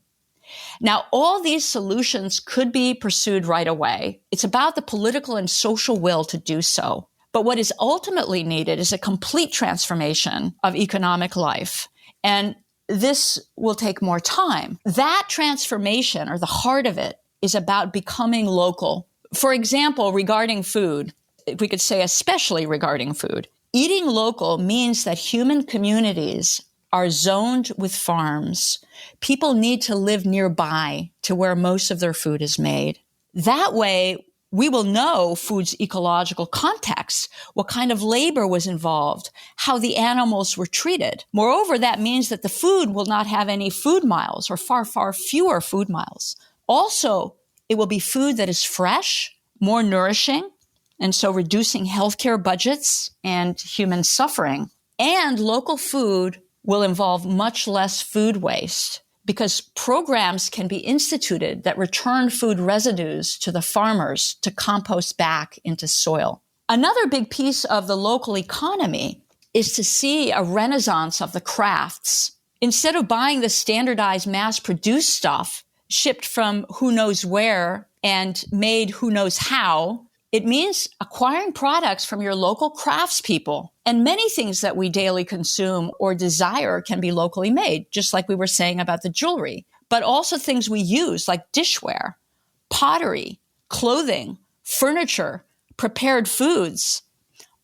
Now, all these solutions could be pursued right away. It's about the political and social will to do so. But what is ultimately needed is a complete transformation of economic life. And this will take more time. That transformation, or the heart of it, is about becoming local. For example, regarding food, we could say especially regarding food, eating local means that human communities are zoned with farms. People need to live nearby to where most of their food is made. That way, we will know food's ecological context, what kind of labor was involved, how the animals were treated. Moreover, that means that the food will not have any food miles or far, far fewer food miles. Also, it will be food that is fresh, more nourishing, and so reducing healthcare budgets and human suffering. And local food will involve much less food waste because programs can be instituted that return food residues to the farmers to compost back into soil. Another big piece of the local economy is to see a renaissance of the crafts. Instead of buying the standardized mass-produced stuff shipped from who knows where and made who knows how, it means acquiring products from your local craftspeople. And many things that we daily consume or desire can be locally made, just like we were saying about the jewelry. But also things we use like dishware, pottery, clothing, furniture, prepared foods,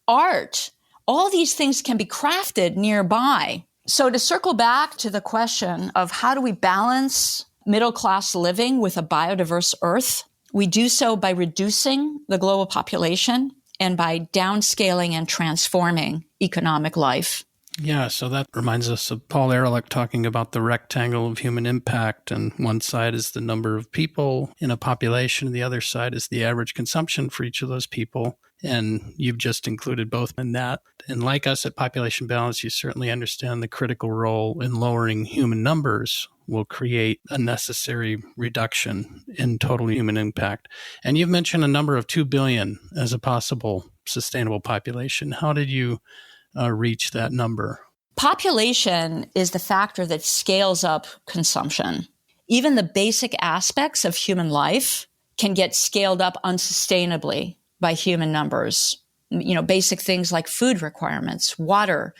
art. All these things can be crafted nearby. So to circle back to the question of how do we balance middle-class living with a biodiverse Earth, we do so by reducing the global population and by downscaling and transforming economic life. Yeah, so that reminds us of Paul Ehrlich talking about the rectangle of human impact, and one side is the number of people in a population, and the other side is the average consumption for each of those people. And you've just included both in that. And like us at Population Balance, you certainly understand the critical role in lowering human numbers will create a necessary reduction in total human impact. And you've mentioned a number of 2 billion as a possible sustainable population. How did you reach that number? Population is the factor that scales up consumption. Even the basic aspects of human life can get scaled up unsustainably by human numbers. Basic things like food requirements, water,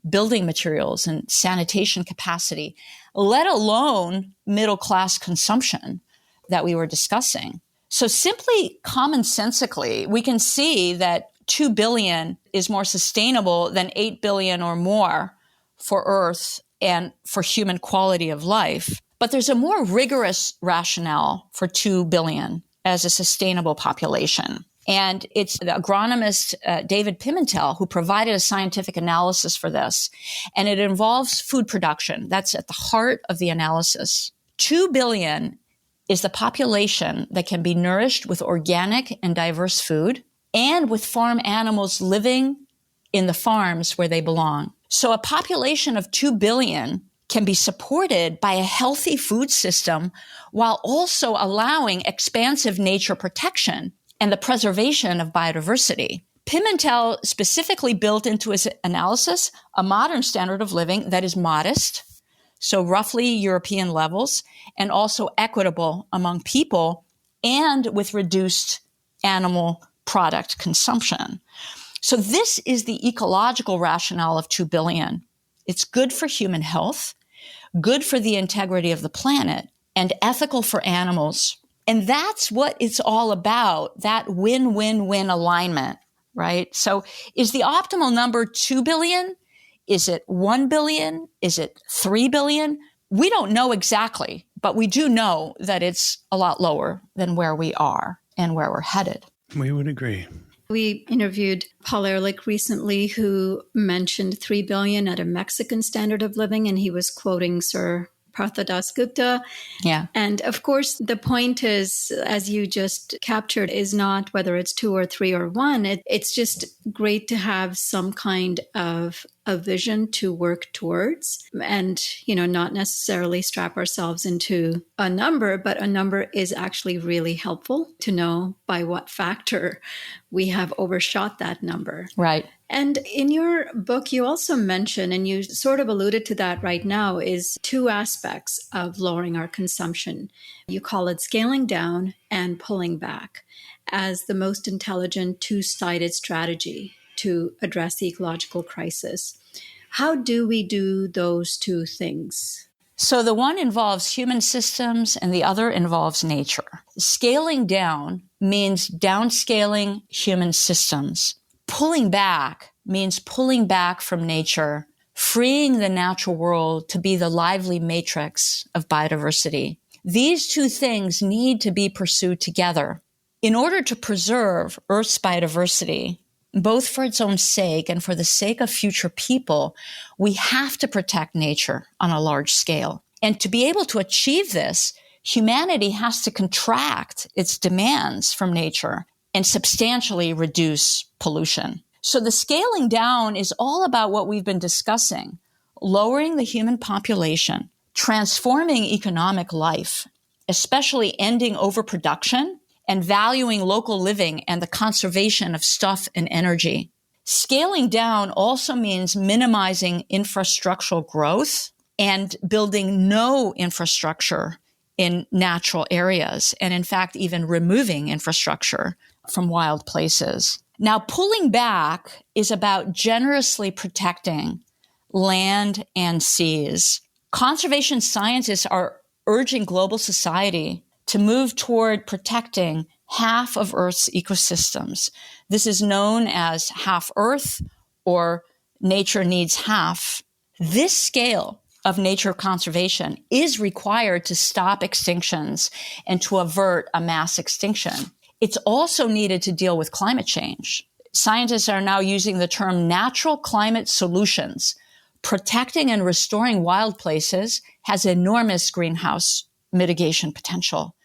building materials, and sanitation capacity, let alone middle-class consumption that we were discussing. So simply commonsensically, we can see that 2 billion is more sustainable than 8 billion or more for Earth and for human quality of life. But there's a more rigorous rationale for 2 billion as a sustainable population. And it's the agronomist David Pimentel who provided a scientific analysis for this. And it involves food production. That's at the heart of the analysis. 2 billion is the population that can be nourished with organic and diverse food and with farm animals living in the farms where they belong. So a population of 2 billion can be supported by a healthy food system while also allowing expansive nature protection and the preservation of biodiversity. Pimentel specifically built into his analysis a modern standard of living that is modest, so roughly European levels, and also equitable among people and with reduced animal product consumption. So this is the ecological rationale of 2 billion. It's good for human health, good for the integrity of the planet, and ethical for animals. And that's what it's all about, that win-win-win alignment, right? So is the optimal number 2 billion? Is it 1 billion? Is it 3 billion? We don't know exactly, but we do know that it's a lot lower than where we are and where we're headed. We would agree. We interviewed Paul Ehrlich recently, who mentioned 3 billion at a Mexican standard of living, and he was quoting Sir Partha Dasgupta. Yeah. And of course, the point is, as you just captured, is not whether it's 2 or 3 or 1. It's just great to have some kind of a vision to work towards and, not necessarily strap ourselves into a number, but a number is actually really helpful to know by what factor we have overshot that number. Right. And in your book, you also mention, and you sort of alluded to that right now, is 2 aspects of lowering our consumption. You call it scaling down and pulling back as the most intelligent 2-sided strategy to address the ecological crisis. How do we do those 2 things? So the one involves human systems and the other involves nature. Scaling down means downscaling human systems. Pulling back means pulling back from nature, freeing the natural world to be the lively matrix of biodiversity. These 2 things need to be pursued together. In order to preserve Earth's biodiversity, both for its own sake and for the sake of future people, we have to protect nature on a large scale. And to be able to achieve this, humanity has to contract its demands from nature and substantially reduce pollution. So the scaling down is all about what we've been discussing, lowering the human population, transforming economic life, especially ending overproduction and valuing local living and the conservation of stuff and energy. Scaling down also means minimizing infrastructural growth and building no infrastructure in natural areas, and in fact, even removing infrastructure from wild places. Now, pulling back is about generously protecting land and seas. Conservation scientists are urging global society to move toward protecting half of Earth's ecosystems. This is known as half Earth, or nature needs half. This scale of nature conservation is required to stop extinctions and to avert a mass extinction. It's also needed to deal with climate change. Scientists are now using the term natural climate solutions. Protecting and restoring wild places has enormous greenhouse mitigation potential,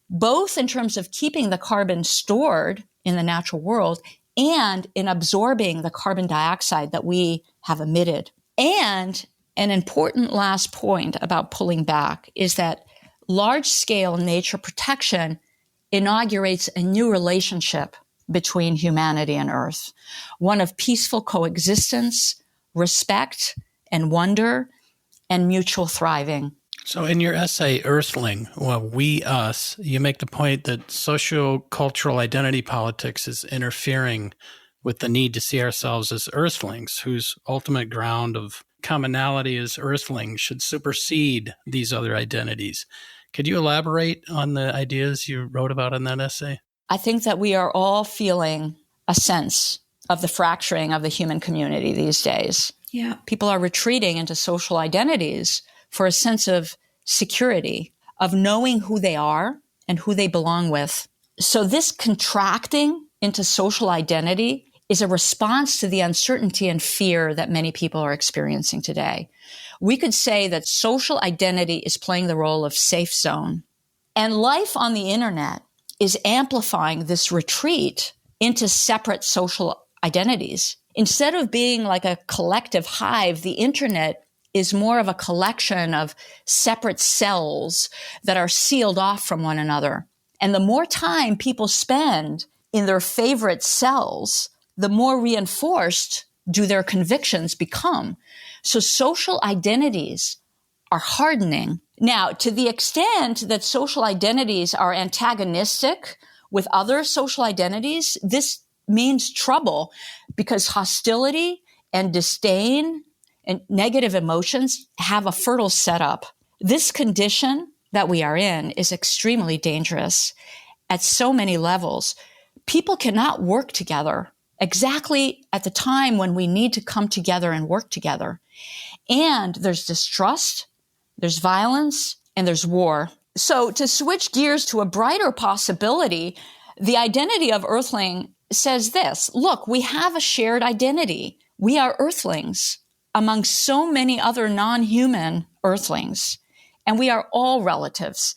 both in terms of keeping the carbon stored in the natural world and in absorbing the carbon dioxide that we have emitted. And an important last point about pulling back is that large-scale nature protection inaugurates a new relationship between humanity and Earth, one of peaceful coexistence, respect, and wonder, and mutual thriving. So in your essay, Earthling, We, Us, you make the point that socio-cultural identity politics is interfering with the need to see ourselves as Earthlings, whose ultimate ground of commonality as Earthlings should supersede these other identities. Could you elaborate on the ideas you wrote about in that essay? I think that we are all feeling a sense of the fracturing of the human community these days. Yeah. People are retreating into social identities for a sense of security, of knowing who they are and who they belong with. So this contracting into social identity is a response to the uncertainty and fear that many people are experiencing today. We could say that social identity is playing the role of safe zone. And life on the internet is amplifying this retreat into separate social identities. Instead of being like a collective hive, the internet is more of a collection of separate cells that are sealed off from one another. And the more time people spend in their favorite cells, the more reinforced do their convictions become. So social identities are hardening. Now, to the extent that social identities are antagonistic with other social identities, this means trouble because hostility and disdain and negative emotions have a fertile setup. This condition that we are in is extremely dangerous at so many levels. People cannot work together exactly at the time when we need to come together and work together. And there's distrust, there's violence, and there's war. So to switch gears to a brighter possibility, the identity of Earthling says this: look, we have a shared identity. We are Earthlings among so many other non-human Earthlings, and we are all relatives.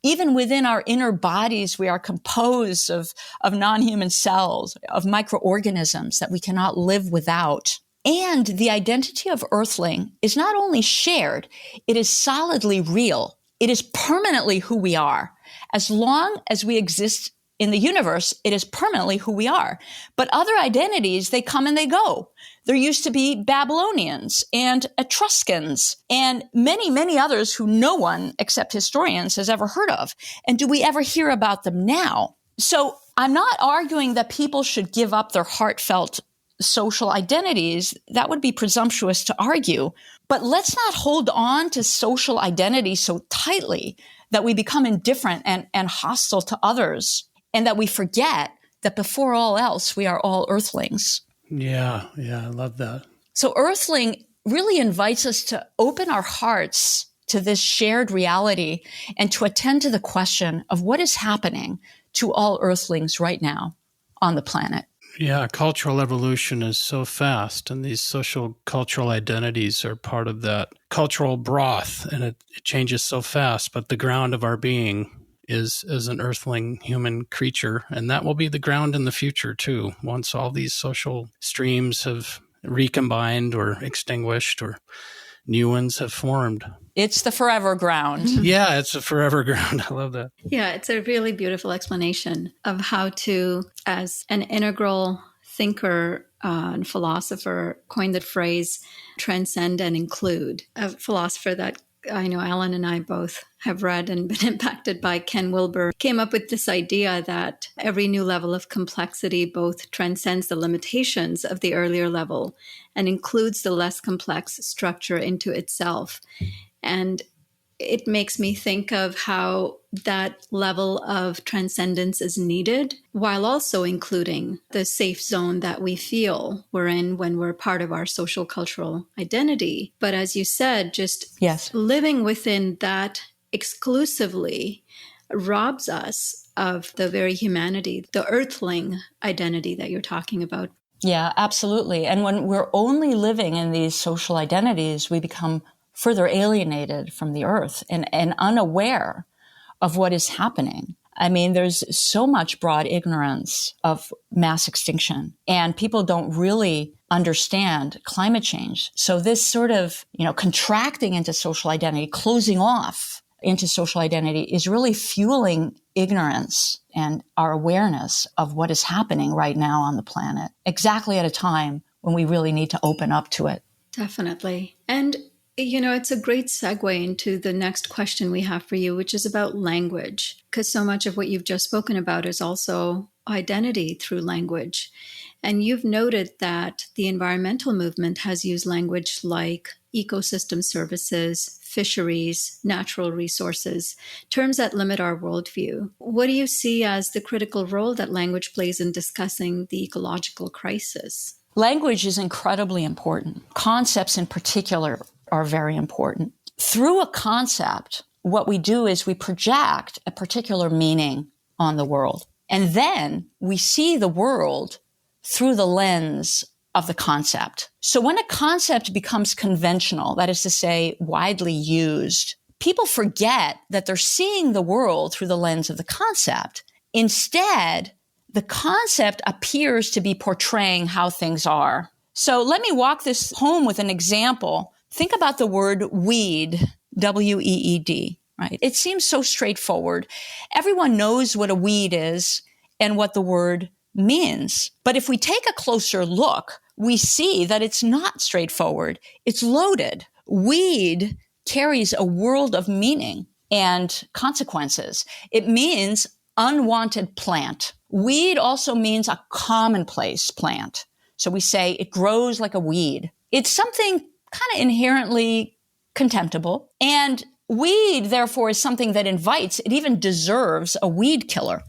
Even within our inner bodies, we are composed of non-human cells, of microorganisms that we cannot live without. And the identity of Earthling is not only shared, it is solidly real. It is permanently who we are. As long as we exist in the universe, it is permanently who we are. But other identities, they come and they go. There used to be Babylonians and Etruscans and many, many others who no one except historians has ever heard of. And do we ever hear about them now? So I'm not arguing that people should give up their heartfelt social identities. That would be presumptuous to argue. But let's not hold on to social identity so tightly that we become indifferent and hostile to others, and that we forget that before all else, we are all Earthlings. Yeah, I love that. So Earthling really invites us to open our hearts to this shared reality and to attend to the question of what is happening to all Earthlings right now on the planet. Yeah, cultural evolution is so fast, and these social cultural identities are part of that cultural broth, and it changes so fast. But the ground of our being is as an Earthling human creature, and that will be the ground in the future too, once all these social streams have recombined or extinguished or new ones have formed. It's the forever ground. Yeah, it's a forever ground. I love that. Yeah, it's a really beautiful explanation of how to, as an integral thinker and philosopher, coined the phrase transcend and include. A philosopher that I know Alan and I both have read and been impacted by, Ken Wilber, came up with this idea that every new level of complexity both transcends the limitations of the earlier level and includes the less complex structure into itself. And it makes me think of how that level of transcendence is needed while also including the safe zone that we feel we're in when we're part of our social cultural identity. But as you said, just living within that exclusively robs us of the very humanity, the Earthling identity that you're talking about. Yeah, absolutely. And when we're only living in these social identities, we become further alienated from the earth and unaware of what is happening. I mean, there's so much broad ignorance of mass extinction, and people don't really understand climate change. So this sort of, contracting into social identity, closing off into social identity is really fueling ignorance and our awareness of what is happening right now on the planet, exactly at a time when we really need to open up to it. Definitely. And it's a great segue into the next question we have for you, which is about language, because so much of what you've just spoken about is also identity through language. And you've noted that the environmental movement has used language like ecosystem services, fisheries, natural resources, terms that limit our worldview. What do you see as the critical role that language plays in discussing the ecological crisis? Language is incredibly important. Concepts in particular are very important. Through a concept, what we do is we project a particular meaning on the world. And then we see the world through the lens of the concept. So when a concept becomes conventional, that is to say, widely used, people forget that they're seeing the world through the lens of the concept. Instead, the concept appears to be portraying how things are. So let me walk this home with an example. Think about the word weed, W-E-E-D, right? It seems so straightforward. Everyone knows what a weed is and what the word means. But if we take a closer look, we see that it's not straightforward. It's loaded. Weed carries a world of meaning and consequences. It means unwanted plant. Weed also means a commonplace plant. So we say it grows like a weed. It's something kind of inherently contemptible. And Weed, therefore, is something that invites, it even deserves a weed killer.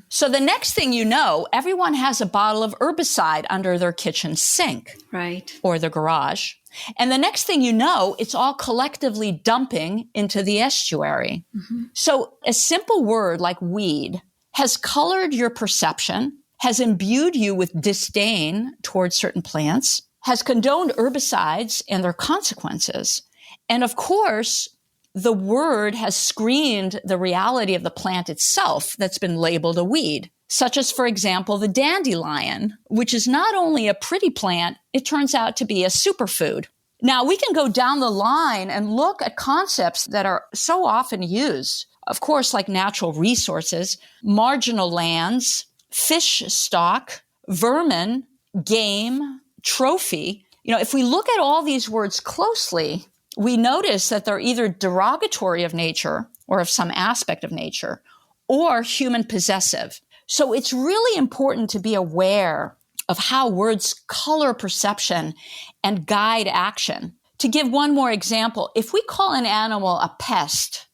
So the next thing you know, everyone has a bottle of herbicide under their kitchen sink. Right. Or their garage. And the next thing you know, it's all collectively dumping into the estuary. So a simple word like weed has colored your perception, has imbued you with disdain towards certain plants, has condoned herbicides and their consequences. And of course, the word has screened the reality of the plant itself that's been labeled a weed, such as, for example, the dandelion, which is not only a pretty plant, it turns out to be a superfood. Now, we can go down the line and look at concepts that are so often used, of course, like natural resources, marginal lands, fish stock, vermin, game, trophy. If we look at all these words closely, we notice that they're either derogatory of nature or of some aspect of nature, or human possessive. So it's really important to be aware of how words color perception and guide action. To give one more example, if we call an animal a pest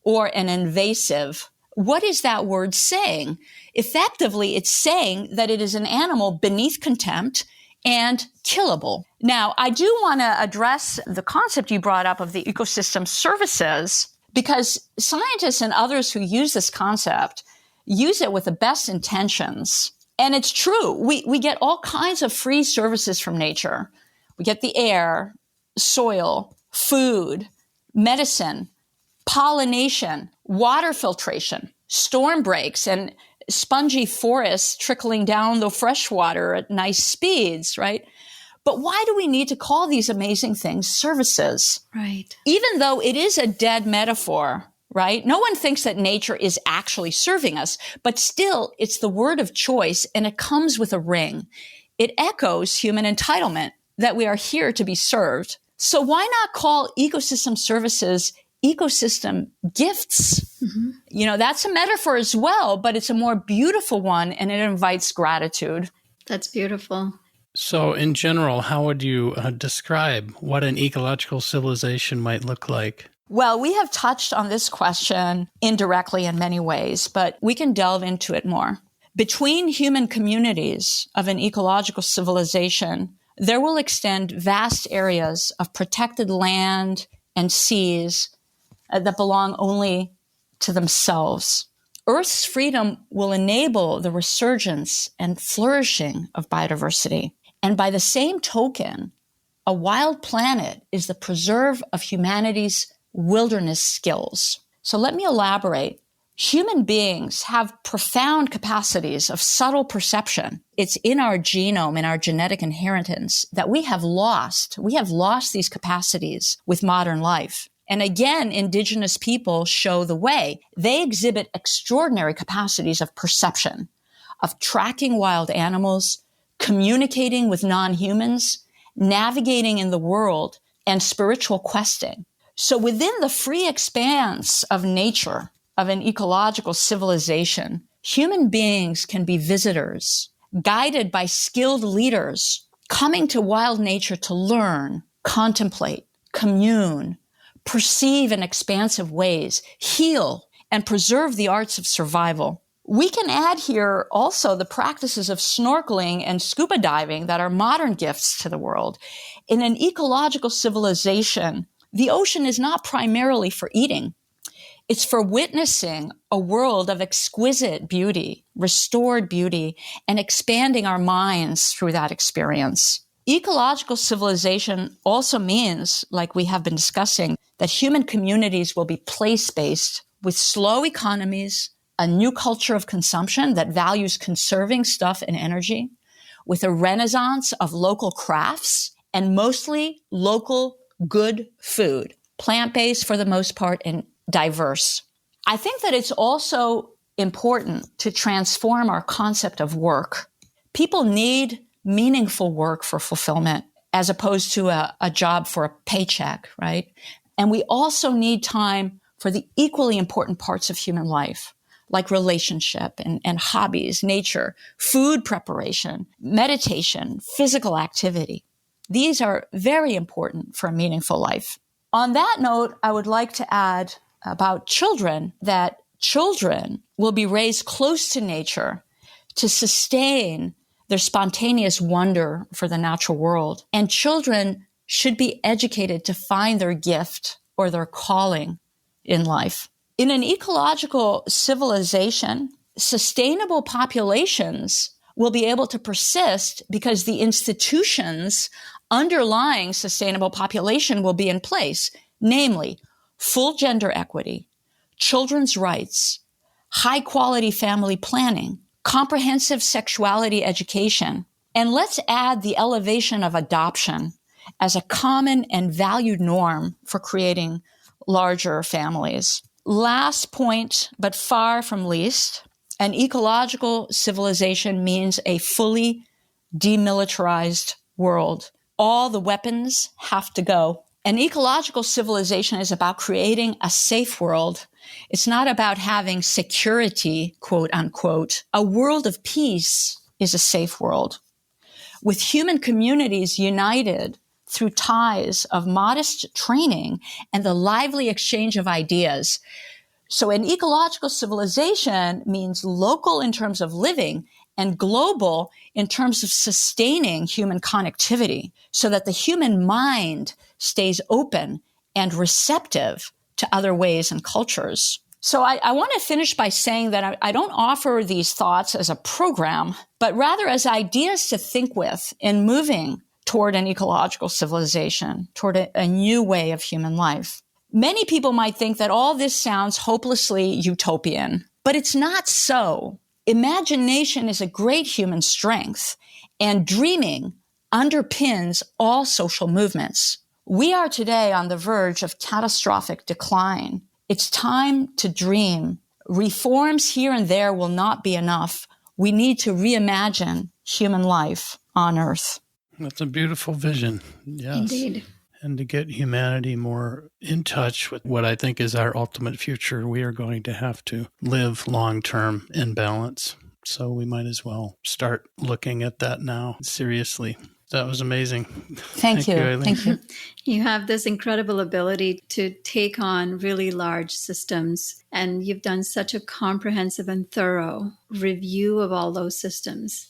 or an invasive, what is that word saying? Effectively, it's saying that it is an animal beneath contempt and killable. Now, I do want to address the concept you brought up of the ecosystem services, because scientists and others who use this concept use it with the best intentions. And it's true. We get all kinds of free services from nature. We get the air, soil, food, medicine, pollination, water filtration, storm breaks, and spongy forests trickling down the fresh water at nice speeds, right? But why do we need to call these amazing things services? Right. Even though it is a dead metaphor, right? No one thinks that nature is actually serving us, but still it's the word of choice and it comes with a ring. It echoes human entitlement that we are here to be served. So why not call ecosystem services ecosystem gifts? That's a metaphor as well, but it's a more beautiful one and it invites gratitude. That's beautiful. So in general, how would you describe what an ecological civilization might look like? Well, we have touched on this question indirectly in many ways, but we can delve into it more. Between human communities of an ecological civilization, there will extend vast areas of protected land and seas that belong only to themselves. Earth's freedom will enable the resurgence and flourishing of biodiversity. And by the same token, a wild planet is the preserve of humanity's wilderness skills. So let me elaborate. Human beings have profound capacities of subtle perception. It's in our genome, in our genetic inheritance, that we have lost. We have lost these capacities with modern life. And again, indigenous people show the way. They exhibit extraordinary capacities of perception, of tracking wild animals, communicating with non-humans, navigating in the world, and spiritual questing. So within the free expanse of nature, of an ecological civilization, human beings can be visitors, guided by skilled leaders, coming to wild nature to learn, contemplate, commune, perceive in expansive ways, heal, and preserve the arts of survival. We can add here also the practices of snorkeling and scuba diving that are modern gifts to the world. In an ecological civilization, the ocean is not primarily for eating. It's for witnessing a world of exquisite beauty, restored beauty, and expanding our minds through that experience. Ecological civilization also means, like we have been discussing, that human communities will be place-based with slow economies, a new culture of consumption that values conserving stuff and energy, with a renaissance of local crafts, and mostly local good food, plant-based for the most part and diverse. I think that it's also important to transform our concept of work. People need meaningful work for fulfillment as opposed to a job for a paycheck, right? And we also need time for the equally important parts of human life, like relationship and hobbies, nature, food preparation, meditation, physical activity. These are very important for a meaningful life. On that note, I would like to add about children that children will be raised close to nature to sustain their spontaneous wonder for the natural world. And children should be educated to find their gift or their calling in life. In an ecological civilization, sustainable populations will be able to persist because the institutions underlying sustainable population will be in place, namely full gender equity, children's rights, high-quality family planning, comprehensive sexuality education, and let's add the elevation of adoption as a common and valued norm for creating larger families. Last point, but far from least, an ecological civilization means a fully demilitarized world. All the weapons have to go. An ecological civilization is about creating a safe world. It's not about having security, quote unquote. A world of peace is a safe world. With human communities united through ties of modest training and the lively exchange of ideas. So an ecological civilization means local in terms of living and global in terms of sustaining human connectivity so that the human mind stays open and receptive to other ways and cultures. So I want to finish by saying that I don't offer these thoughts as a program, but rather as ideas to think with in moving toward an ecological civilization, toward a new way of human life. Many people might think that all this sounds hopelessly utopian, but it's not so. Imagination is a great human strength, and dreaming underpins all social movements. We are today on the verge of catastrophic decline. It's time to dream. Reforms here and there will not be enough. We need to reimagine human life on Earth. That's a beautiful vision. Yes. Indeed. And to get humanity more in touch with what I think is our ultimate future, we are going to have to live long-term in balance. So we might as well start looking at that now. Seriously. That was amazing. Thank you, Eileen. Thank you. You have this incredible ability to take on really large systems, and you've done such a comprehensive and thorough review of all those systems.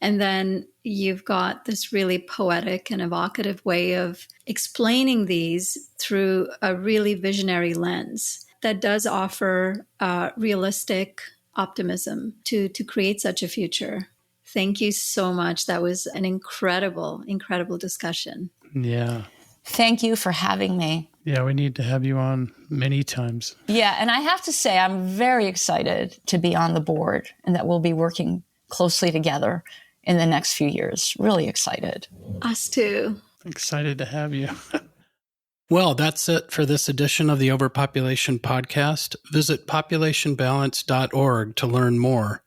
And then you've got this really poetic and evocative way of explaining these through a really visionary lens that does offer realistic optimism to create such a future. Thank you so much. That was an incredible, incredible discussion. Yeah. Thank you for having me. Yeah, we need to have you on many times. Yeah, and I have to say, I'm very excited to be on the board and that we'll be working closely together in the next few years. Really excited. Us too. Excited to have you. Well, that's it for this edition of the Overpopulation Podcast. Visit populationbalance.org to learn more.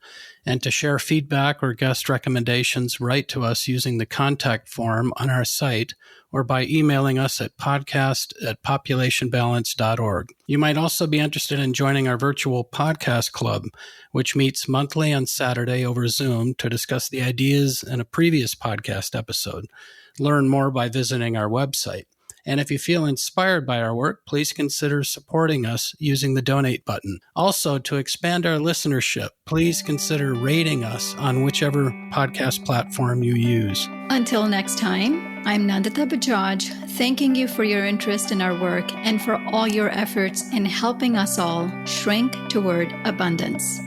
And to share feedback or guest recommendations, write to us using the contact form on our site or by emailing us at podcast@populationbalance.org. You might also be interested in joining our virtual podcast club, which meets monthly on Saturday over Zoom to discuss the ideas in a previous podcast episode. Learn more by visiting our website. And if you feel inspired by our work, please consider supporting us using the donate button. Also, to expand our listenership, please consider rating us on whichever podcast platform you use. Until next time, I'm Nandita Bajaj, thanking you for your interest in our work and for all your efforts in helping us all shrink toward abundance.